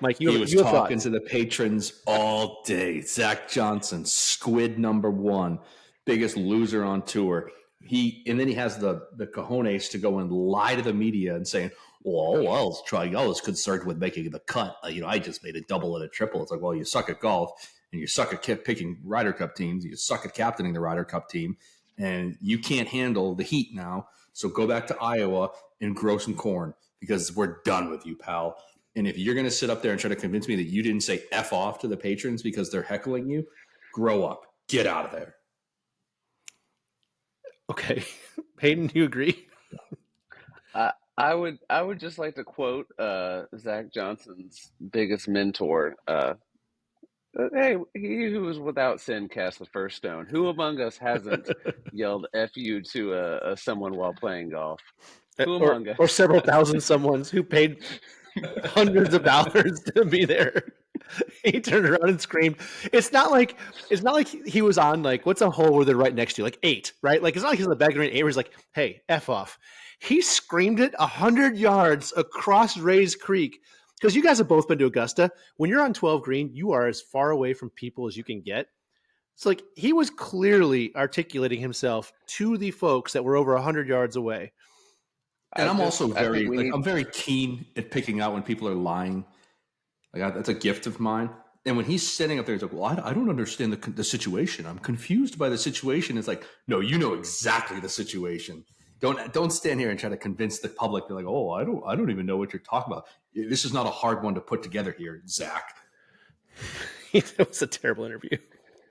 Mike, he was talking to the patrons all day. Zach Johnson, squid number 1, biggest loser on tour. And then he has the cojones to go and lie to the media and saying, well, I was concerned with making the cut. I just made a double and a triple. It's well, you suck at golf and you suck at picking Ryder Cup teams. You suck at captaining the Ryder Cup team, and you can't handle the heat now. So go back to Iowa and grow some corn because we're done with you, pal. And if you're going to sit up there and try to convince me that you didn't say F off to the patrons because they're heckling you, grow up. Get out of there. Okay. Hayden, do you agree? I would just like to quote Zach Johnson's biggest mentor, Hey, he who was without sin cast the first stone. Who among us hasn't yelled "F you" to a someone while playing golf? Who or among or us? several thousand someone's who paid hundreds of dollars to be there. He turned around and screamed. It's not like he was on like what's a hole where they're right next to you, like 8, right? Like it's not like he's in the back of the green 8 where he's like, "Hey, f off." He screamed it 100 yards across Rays Creek because you guys have both been to Augusta. When you're on 12 green, you are as far away from people as you can get. So like he was clearly articulating himself to the folks that were over 100 yards away. And I'm also I think very we need. I'm very keen at picking out when people are lying. That's a gift of mine. And when he's sitting up there, he's like, "Well, I don't understand the situation. I'm confused by the situation." It's like, no, you know exactly the situation. Don't stand here and try to convince the public. They're like, "Oh, I don't even know what you're talking about." This is not a hard one to put together here, Zach. It was a terrible interview.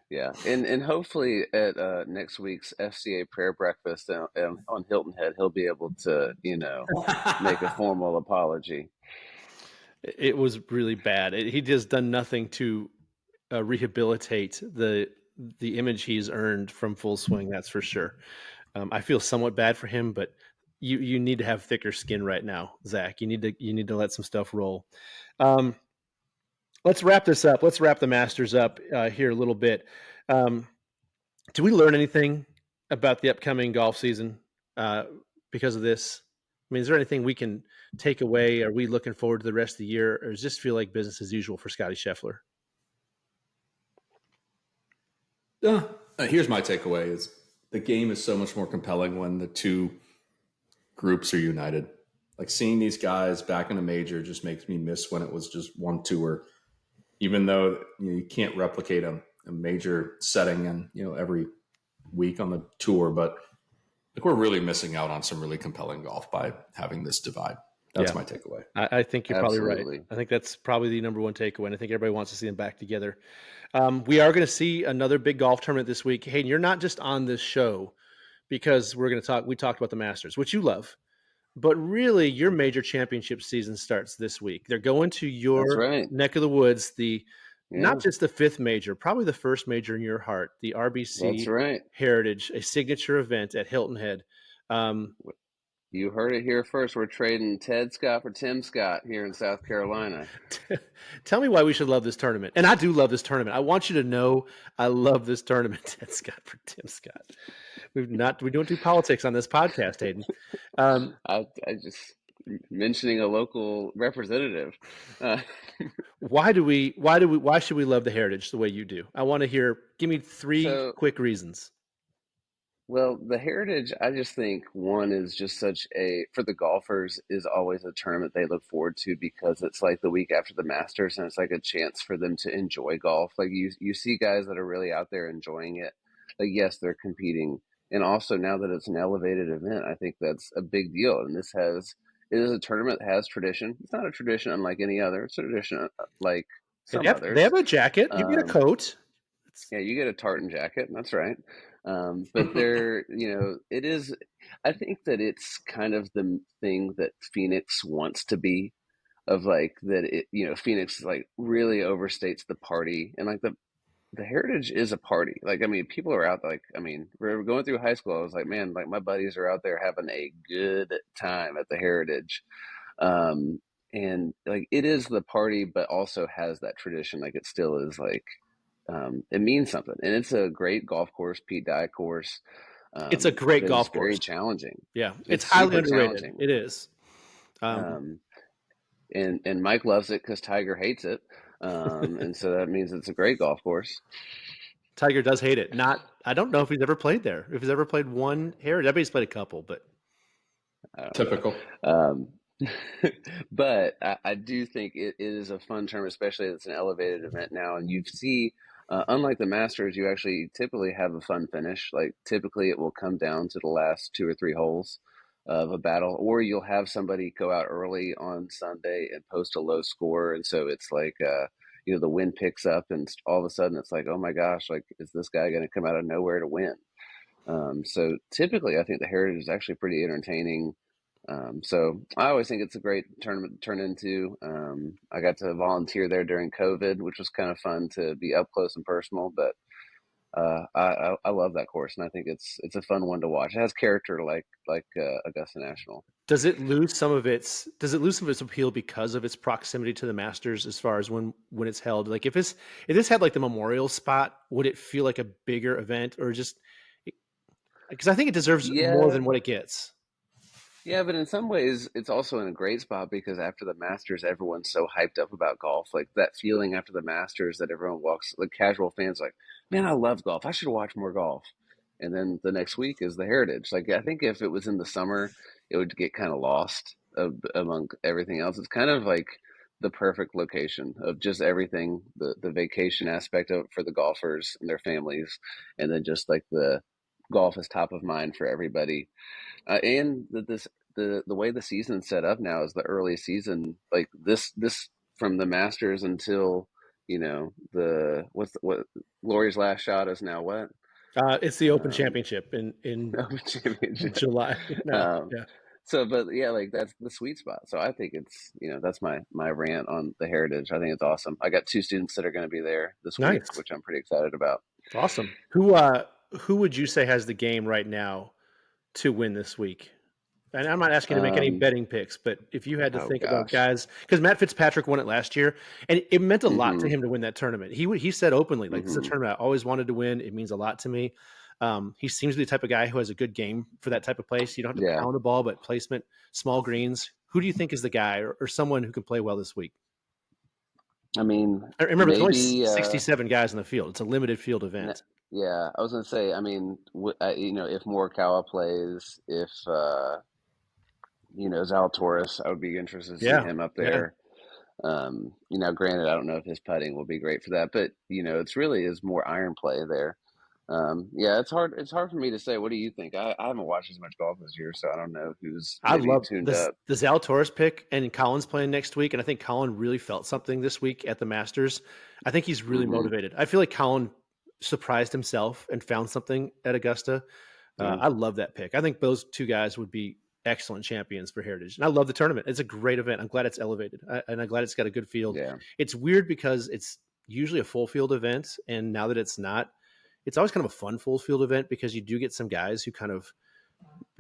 Yeah, and hopefully at next week's FCA prayer breakfast on Hilton Head, he'll be able to make a formal apology. It was really bad. He just done nothing to rehabilitate the image he's earned from Full Swing. That's for sure. I feel somewhat bad for him, but you need to have thicker skin right now, Zach. You need to let some stuff roll. Let's wrap this up. Let's wrap the Masters up here a little bit. Do we learn anything about the upcoming golf season because of this? I mean, is there anything we can take away? Are we looking forward to the rest of the year, or does this feel like business as usual for Scottie Scheffler? Here's my takeaway: is the game is so much more compelling when the two groups are united. Like seeing these guys back in a major just makes me miss when it was just one tour. Even though you can't replicate a major setting and every week on the tour, but like we're really missing out on some really compelling golf by having this divide. That's my takeaway. I think you're probably right. Absolutely. I think that's probably the number one takeaway. And I think everybody wants to see them back together. We are going to see another big golf tournament this week. Hayden, you're not just on this show because we talked about the Masters, which you love, but really your major championship season starts this week. They're going to That's your right. neck of the woods, Yeah, not just the 5th major, probably the first major in your heart, the that's RBC right. Heritage, a signature event at Hilton Head. You heard it here first. We're trading Ted Scott for Tim Scott here in South Carolina. Tell me why we should love this tournament. And I do love this tournament. I want you to know I love this tournament, Ted Scott for Tim Scott. We don't do politics on this podcast, Hayden. I just mentioning a local representative. Why should we love the Heritage the way you do? I want to hear, give me 3 So, quick reasons. well, the Heritage, I just think one is just for the golfers is always a tournament they look forward to because it's like the week after the Masters and it's like a chance for them to enjoy golf. Like you see guys that are really out there enjoying it. Like, yes, they're competing. And also now that it's an elevated event, I think that's a big deal. And it is a tournament that has tradition. It's not a tradition unlike any other. It's a tradition like some They have others. a jacket. You get a coat. Yeah, you get a tartan jacket. That's right. But it is. I think that it's kind of the thing that Phoenix wants to be, of like that. Phoenix like really overstates the party, and like the Heritage is a party. Like, I mean, people are out. Like, I mean, we're going through high school. I was like, man, like my buddies are out there having a good time at the Heritage. And like it is the party, but also has that tradition. Like, it still is like it means something, and it's a great golf course, Pete Dye course. It's a great But it's golf very course. challenging. Yeah, it's It's highly super underrated. challenging. It is. Um, and Mike loves it because Tiger hates it, and so that means it's a great golf course. Tiger does hate it. I don't know if he's ever played there. If he's ever played one Heritage, I bet he's played a couple, but I don't Typical. know. But I do think it is a fun term, especially it's an elevated event now. And you see, unlike the Masters, you actually typically have a fun finish. Like typically, it will come down to the last 2 or 3 holes of a battle, or you'll have somebody go out early on Sunday and post a low score, and so it's like the wind picks up, and all of a sudden it's like, oh my gosh, like is this guy going to come out of nowhere to win? So typically, I think the Heritage is actually pretty entertaining. So I always think it's a great tournament to turn into. I got to volunteer there during COVID, which was kind of fun to be up close and personal. But I love that course, and I think it's a fun one to watch. It has character like Augusta National. Does it lose some of its appeal because of its proximity to the Masters as far as when it's held? Like if this had like the Memorial spot, would it feel like a bigger event, or just because I think it deserves more Yeah, than what it gets? yeah, but in some ways, it's also in a great spot because after the Masters, everyone's so hyped up about golf. Like that feeling after the Masters that everyone walks, like casual fans, like, man, I love golf. I should watch more golf. And then the next week is the Heritage. Like I think if it was in the summer, it would get kind of lost among everything else. It's kind of like the perfect location of just everything, the vacation aspect of for the golfers and their families, and then just like the golf is top of mind for everybody. And the way the season's set up now is the early season, like this from the Masters until the what Lori's last shot is now what It's the Open um Championship in Open Championship. July. No, Um, yeah, so, but yeah, like that's the sweet spot. So I think it's that's my rant on the Heritage. I think it's awesome. I got two students that are going to be there this week, nice, which I'm pretty excited about. awesome. Who would you say has the game right now to win this week? And I'm not asking to make any Um, betting picks, but if you had to oh think about gosh. guys, because Matt Fitzpatrick won it last year, and it meant a lot to hmm him to win that tournament. He said openly, like, this is a hmm tournament I always wanted to win. It means a lot to me. He seems to be the type of guy who has a good game for that type of place. You don't have to Yeah. pound the ball, but placement, small greens. Who do you think is the guy, or someone who can play well this week? I mean, Remember, there's only maybe. 67 guys in the field. It's a limited field N- event. yeah, I was gonna say. I mean, if Morikawa plays, if Zalatoris, I would be interested to see Yeah, him up yeah. there. Granted, I don't know if his putting will be great for that, but it's really is more iron play there. Yeah, it's hard. It's hard for me to say. What do you think? I haven't watched as much golf this year, so I don't know who's I maybe love tuned this up. the Zalatoris pick, and Colin's playing next week, and I think Colin really felt something this week at the Masters. I think he's really hmm motivated. I feel like Colin surprised himself and found something at Augusta. Yeah, I love that pick. I think those two guys would be excellent champions for Heritage, and I love the tournament. It's a great event. I'm glad it's elevated, and I'm glad it's got a good field. yeah, It's weird because it's usually a full field event, and now that it's not, it's always kind of a fun full field event because you do get some guys who kind of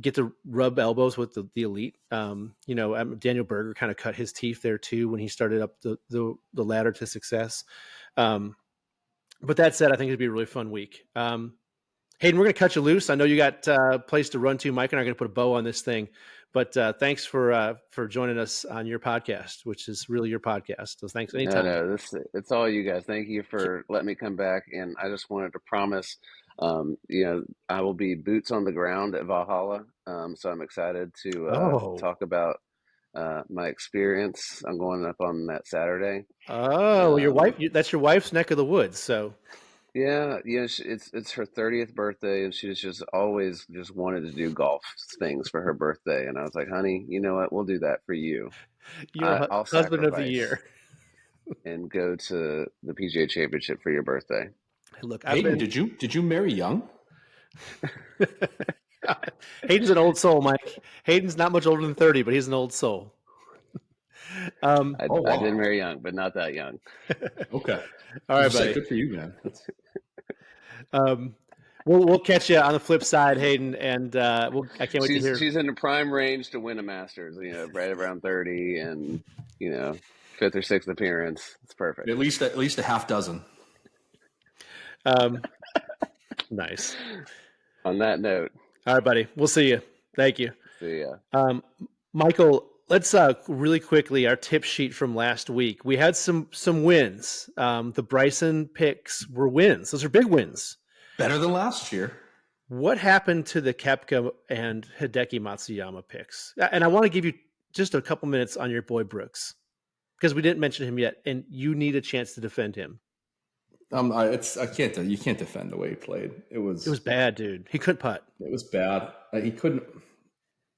get to rub elbows with the elite. Daniel Berger kind of cut his teeth there too when he started up the ladder to success. But that said, I think it'd be a really fun week. Hayden, we're going to cut you loose. I know you got a place to run to. Mike and I are going to put a bow on this thing. But thanks for joining us on your podcast, which is really your podcast. So thanks no, anytime. no. It's all you guys. Thank you for letting me come back, and I just wanted to promise. I will be boots on the ground at Valhalla. So I'm excited to Oh, talk about my experience. I'm going up on that Saturday. your Um, wife, that's your wife's neck of the woods. So, Yeah, it's her 30th birthday, and she's just always just wanted to do golf things for her birthday. And I was like, honey, you know what? We'll do that for you. you're I'll husband of the sacrifice year. and go to the PGA Championship for your birthday. Look, I've Hayden, been did you marry young? Hayden's an old soul, Mike. Hayden's not much older than 30, but he's an old soul. I, Oh I did wow. marry young, but not that young. Okay. All I right, was just say buddy. good for you, man. That's, Um, we'll catch you on the flip side, Hayden, and I can't wait to She's hear. she's in the prime range to win a Masters. Right around 30, and fifth or sixth appearance. It's perfect. at least a half dozen. Um, nice. On that note, All right, buddy. We'll see you. Thank you. see ya. Michael, let's really quickly our tip sheet from last week. We had some wins. The Bryson picks were wins. Those are big wins. Better than last year. What happened to the Koepka and Hideki Matsuyama picks? And I want to give you just a couple minutes on your boy Brooks because we didn't mention him yet, and you need a chance to defend him. I can't. You can't defend the way he played. It was bad, dude. He couldn't putt. It was bad. He couldn't.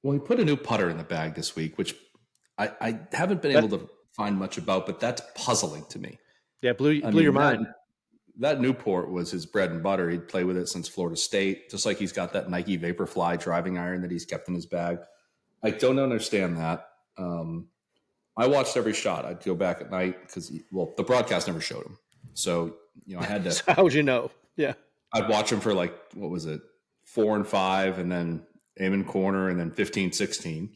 Well, he put a new putter in the bag this week, which I haven't been able to find much about, but that's puzzling to me. Yeah, blew your mind. That Newport was his bread and butter. He'd play with it since Florida State, just like he's got that Nike Vaporfly driving iron that he's kept in his bag. I don't understand that. I watched every shot. I'd go back at night because, the broadcast never showed him. So, I had to. So how would you know? Yeah. I'd watch him for what was it, 4 and 5, and then aim in corner, and then 15, 16.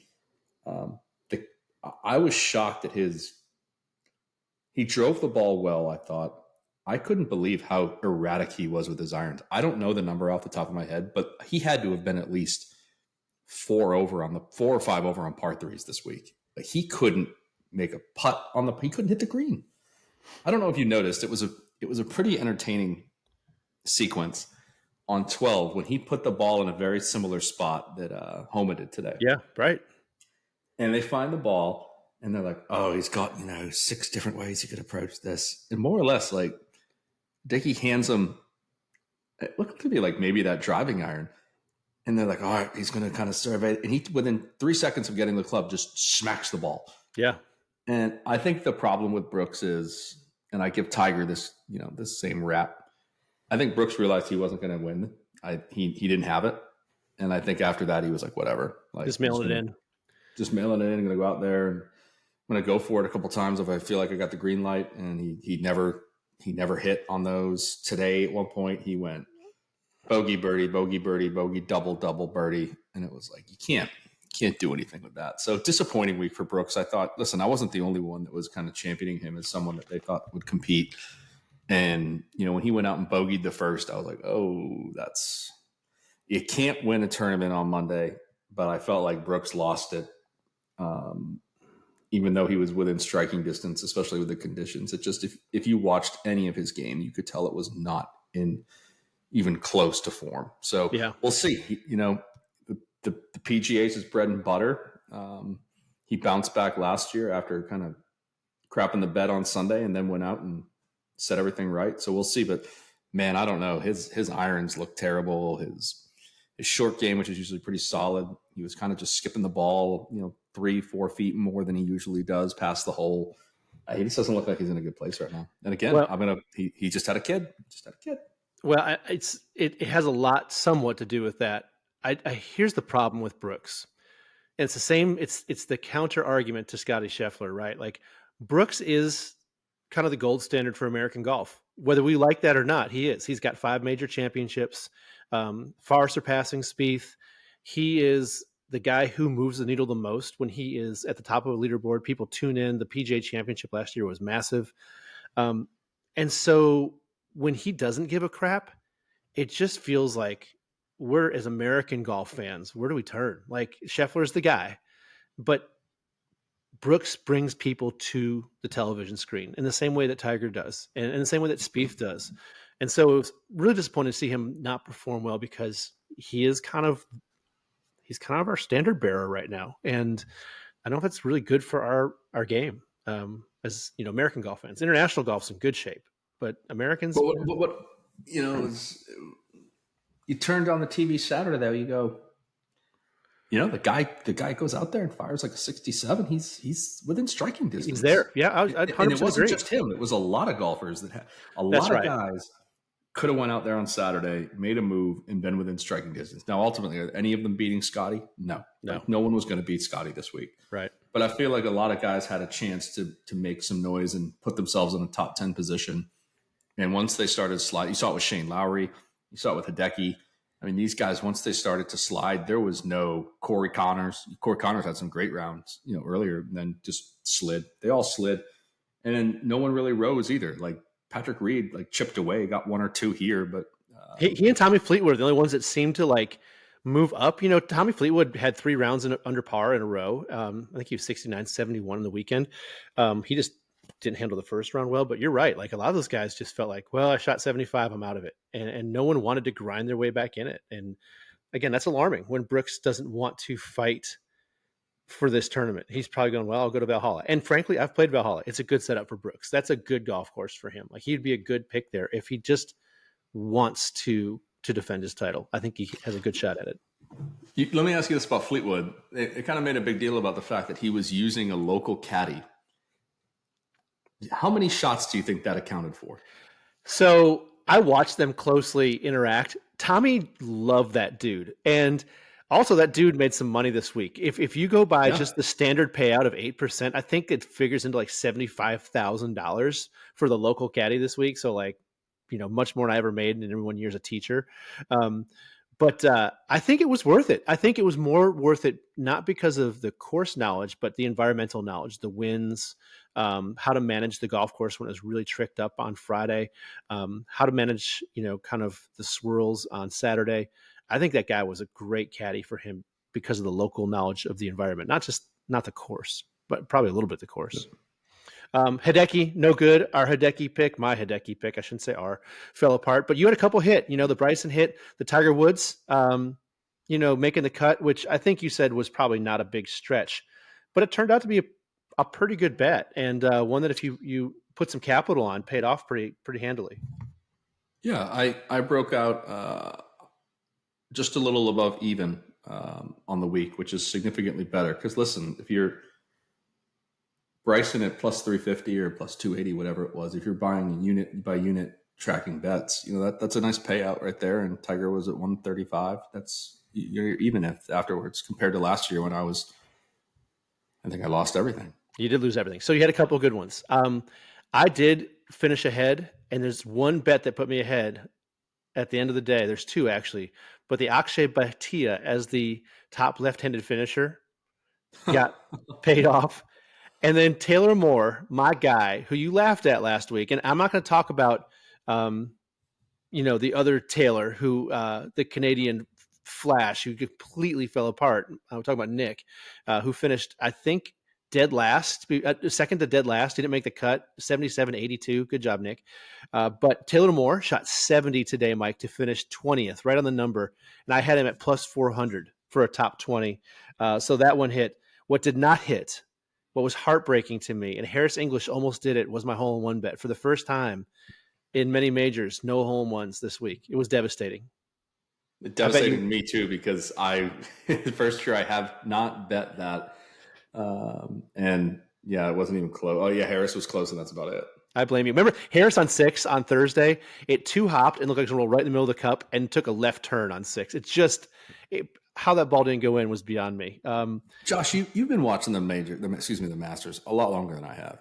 I was shocked at he drove the ball well, I thought. I couldn't believe how erratic he was with his irons. I don't know the number off the top of my head, but he had to have been at least 4 or 5 over on par threes this week. Like, he couldn't make a putt he couldn't hit the green. I don't know if you noticed, it was a pretty entertaining sequence on 12 when he put the ball in a very similar spot that Homa did today. Yeah, right. And they find the ball and they're like, oh, he's got, 6 different ways he could approach this. And more or less, like, Dickie hands him, it looked to be like maybe that driving iron. And they're like, all right, he's going to kind of survey. And he, within 3 seconds of getting the club, just smacks the ball. Yeah. And I think the problem with Brooks is, and I give Tiger this, this same rap. I think Brooks realized he wasn't going to win. He didn't have it. And I think after that, he was like, whatever. Like, just mailing it in. Just mailing it in. I'm going to go out there and I'm going to go for it a couple times if I feel like I got the green light. And he never hit on those. Today, at one point, he went bogey, birdie, double, birdie. And it was like, you can't do anything with that. So disappointing week for Brooks. I thought, listen, I wasn't the only one that was kind of championing him as someone that they thought would compete. And, when he went out and bogeyed the first, I was like, oh, you can't win a tournament on Monday. But I felt like Brooks lost it, even though he was within striking distance, especially with the conditions. It just, if you watched any of his game, you could tell it was not in even close to form. So yeah, we'll see. The PGA is his bread and butter. He bounced back last year after kind of crapping the bed on Sunday and then went out and set everything right. So we'll see. But man, I don't know. His irons look terrible. His short game, which is usually pretty solid, he was kind of just skipping the ball, 3-4 feet more than he usually does past the hole. He just doesn't look like he's in a good place right now. And again, he just had a kid. Well, it has a lot somewhat to do with that. Here's the problem with Brooks. And it's the same. It's the counter argument to Scottie Scheffler, right? Like, Brooks is kind of the gold standard for American golf, whether we like that or not. He is. He's got 5 major championships, far surpassing Spieth. He is the guy who moves the needle the most when he is at the top of a leaderboard. People tune in. The PGA Championship last year was massive, and so when he doesn't give a crap, it just feels like we're, as American golf fans, where do we turn? Like, Scheffler's the guy, but Brooks brings people to the television screen in the same way that Tiger does, and in the same way that Spieth does. And so it was really disappointing to see him not perform well, because he's kind of our standard bearer right now. And I don't know if it's really good for our game, as American golf fans. International golf's in good shape, but Americans. But what is, you turned on the TV Saturday though, you go, the guy goes out there and fires like a 67. He's within striking distance. He's there. Yeah, I 100% and it wasn't agree. just him. It was a lot of golfers that had a lot of guys could have went out there on Saturday, made a move, and been within striking distance. Now, ultimately, are any of them beating Scottie? No. No one was going to beat Scottie this week. Right. But I feel like a lot of guys had a chance to make some noise and put themselves in a top 10 position. And once they started sliding, you saw it with Shane Lowry, you saw it with Hideki. I mean, these guys, once they started to slide, there was no Corey Connors. Corey Connors had some great rounds, earlier, and then just slid. They all slid. And then no one really rose either. Like, Patrick Reed, chipped away, got 1 or 2 here, but he and Tommy Fleetwood are the only ones that seem to move up. Tommy Fleetwood had 3 rounds under par in a row. I think he was 69-71 in the weekend. He just didn't handle the first round well, but you're right. Like, a lot of those guys just felt like, well, I shot 75, I'm out of it. And no one wanted to grind their way back in it. And again, that's alarming when Brooks doesn't want to fight for this tournament. He's probably going, well, I'll go to Valhalla. And frankly, I've played Valhalla. It's a good setup for Brooks. That's a good golf course for him. Like, he'd be a good pick there if he just wants to defend his title. I think he has a good shot at it. Let me ask you this about Fleetwood. It kind of made a big deal about the fact that he was using a local caddy. How many shots do you think that accounted for? So I watched them closely interact. Tommy loved that dude. And Also, that dude made some money this week. If you go by just the standard payout of 8%, I think it figures into like $75,000 for the local caddy this week. So like, much more than I ever made in 1 year as a teacher. But I think it was worth it. I think it was more worth it, not because of the course knowledge, but the environmental knowledge, the winds, how to manage the golf course when it was really tricked up on Friday, how to manage, kind of the swirls on Saturday. I think that guy was a great caddy for him because of the local knowledge of the environment, not the course, but probably a little bit the course. Hideki, no good. My Hideki pick, I shouldn't say fell apart. But you had a couple hit. The Bryson hit, the Tiger Woods, making the cut, which I think you said was probably not a big stretch. But it turned out to be a pretty good bet, and one that if you put some capital on, paid off pretty handily. Yeah, I broke out just a little above even on the week, which is significantly better. Because listen, if you're Bryson at plus 350 or plus 280, whatever it was, if you're buying unit by unit tracking bets, that's a nice payout right there. And Tiger was at 135. You're even afterwards compared to last year when I think I lost everything. You did lose everything. So you had a couple of good ones. I did finish ahead, and there's one bet that put me ahead at the end of the day. There's two actually, but the Akshay Bhatia as the top left-handed finisher got paid off. And then Taylor Moore, my guy, who you laughed at last week, and I'm not going to talk about, the other Taylor, who the Canadian Flash, who completely fell apart. I'm talking about Nick, who finished, I think, dead last, second to dead last. Didn't make the cut, 77-82. Good job, Nick. But Taylor Moore shot 70 today, Mike, to finish 20th, right on the number. And I had him at plus 400 for a top 20. So that one hit. What did not hit, what was heartbreaking to me, and Harris English almost did it, was my hole-in-one bet. For the first time in many majors, no hole-in-ones this week. It was devastating. It devastated me too, because the first year I have not bet that. And yeah, it wasn't even close. Oh yeah, Harris was close, and that's about it. I blame you. Remember Harris on 6 on Thursday? It two-hopped and looked like it was going to roll right in the middle of the cup and took a left turn on 6. It's just how that ball didn't go in was beyond me. Josh, you've been watching the Masters a lot longer than I have.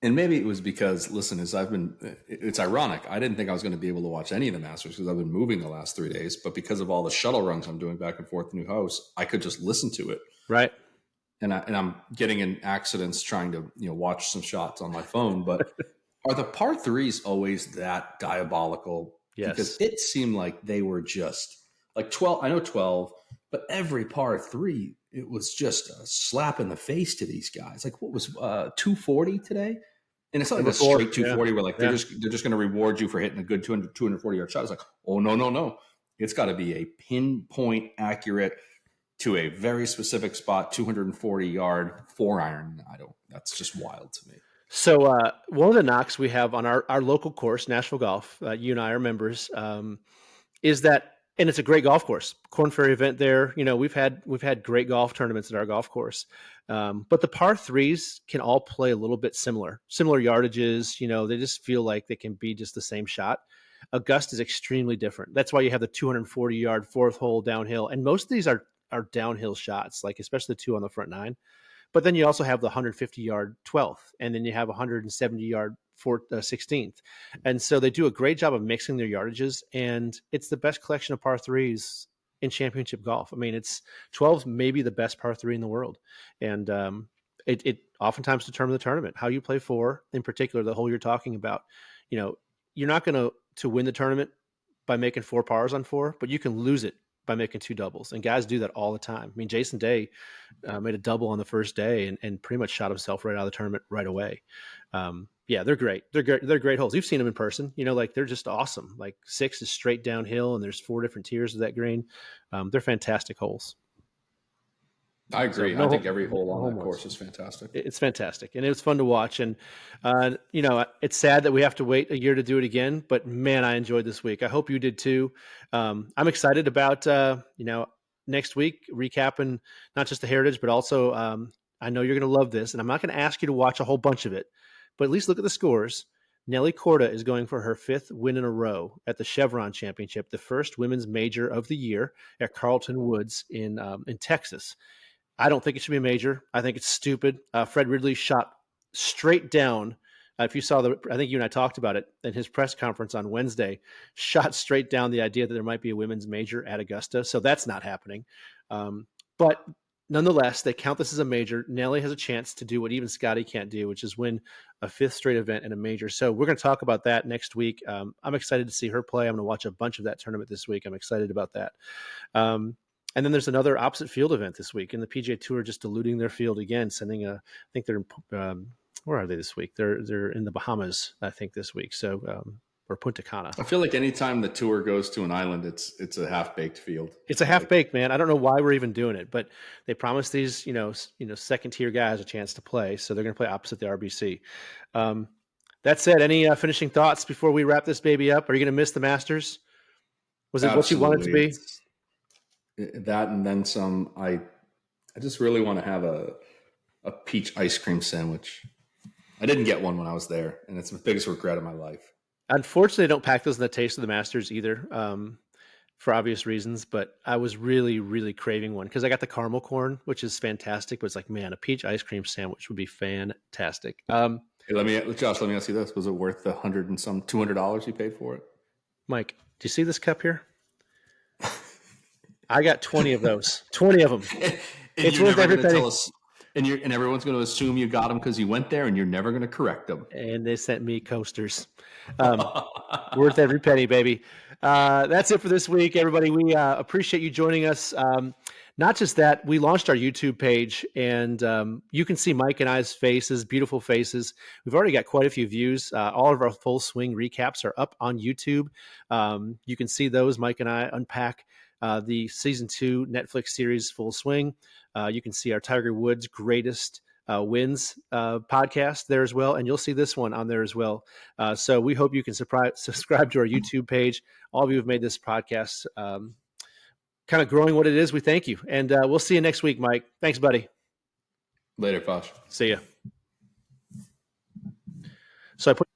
And maybe it was because, listen, it's ironic. I didn't think I was going to be able to watch any of the Masters because I've been moving the last 3 days, but because of all the shuttle runs I'm doing back and forth to new house, I could just listen to it. Right. And I'm getting in accidents trying to, watch some shots on my phone, but are the par threes always that diabolical? Yes. Because it seemed like they were just like 12. I know 12, but every par three, it was just a slap in the face to these guys. Like what was 240 today? And it's not like a straight 240 where they're just going to reward you for hitting a good 240 yard shot. It's like, oh, no. It's got to be a pinpoint accurate to a very specific spot, 240 yard 4-iron. That's just wild to me. So one of the knocks we have on our local course, Nashville Golf, you and I are members, is that, and it's a great golf course, Korn Ferry event there. We've had great golf tournaments at our golf course. But the par threes can all play a little bit similar yardages. They just feel like they can be just the same shot. Augusta is extremely different. That's why you have the 240 yard fourth hole downhill. And most of these are downhill shots, like especially the two on the front nine. But then you also have the 150 yard 12th, and then you have 170 yard 16th. And so they do a great job of mixing their yardages, and it's the best collection of par threes in championship golf. I mean, it's 12's maybe the best par three in the world. And it oftentimes determines the tournament, how you play 4, in particular, the hole you're talking about. You're not going to win the tournament by making 4 pars on 4, but you can lose it by making 2 doubles. And guys do that all the time. I mean, Jason Day made a double on the first day and pretty much shot himself right out of the tournament right away. Yeah, they're great. They're great holes. You've seen them in person. They're just awesome. Like 6 is straight downhill, and there's 4 different tiers of that green. They're fantastic holes. I agree. I think every hole on that course is fantastic. It's fantastic, and it was fun to watch. And it's sad that we have to wait a year to do it again. But man, I enjoyed this week. I hope you did too. I'm excited about next week recapping not just the Heritage, but also I know you're going to love this, and I'm not going to ask you to watch a whole bunch of it, but at least look at the scores. Nelly Korda is going for her 5th win in a row at the Chevron Championship, the first women's major of the year at Carlton Woods in Texas. I don't think it should be a major. I think it's stupid. Fred Ridley shot straight down. If you saw I think you and I talked about it in his press conference on Wednesday, shot straight down the idea that there might be a women's major at Augusta. So that's not happening. But nonetheless, they count this as a major. Nelly has a chance to do what even Scottie can't do, which is win a 5th straight event in a major. So we're going to talk about that next week. I'm excited to see her play. I'm going to watch a bunch of that tournament this week. I'm excited about that. And then there's another opposite field event this week, and the PGA Tour just diluting their field again, sending I think they're in, where are they this week? They're in the Bahamas, I think, this week. So, or Punta Cana. I feel like anytime the tour goes to an island, it's a half-baked field. It's a half-baked, man. I don't know why we're even doing it, but they promised these, second-tier guys a chance to play, so they're going to play opposite the RBC. That said, any finishing thoughts before we wrap this baby up? Are you going to miss the Masters? Was it Absolutely. what you wanted to be? That and then some. I just really want to have a peach ice cream sandwich. I didn't get one when I was there, and it's the biggest regret of my life. Unfortunately, I don't pack those in the Taste of the Masters either, for obvious reasons. But I was really, really craving one because I got the caramel corn, which is fantastic. But it's like, man, a peach ice cream sandwich would be fantastic. Hey, Josh, let me ask you this: was it worth the $200 you paid for it? Mike, do you see this cup here? I got 20 of those. 20 of them. It's worth every penny. And everyone's going to assume you got them because you went there, and you're never going to correct them. And they sent me coasters. Worth every penny, baby. That's it for this week, everybody. We appreciate you joining us. Not just that, we launched our YouTube page, and you can see Mike and I's faces, beautiful faces. We've already got quite a few views. All of our full swing recaps are up on YouTube. You can see those. Mike and I unpack the season 2 Netflix series Full Swing. You can see our Tiger Woods greatest wins podcast there as well. And you'll see this one on there as well. So we hope you can subscribe to our YouTube page. All of you have made this podcast kind of growing what it is. We thank you. And we'll see you next week, Mike. Thanks, buddy. Later, Posh. See ya. So I put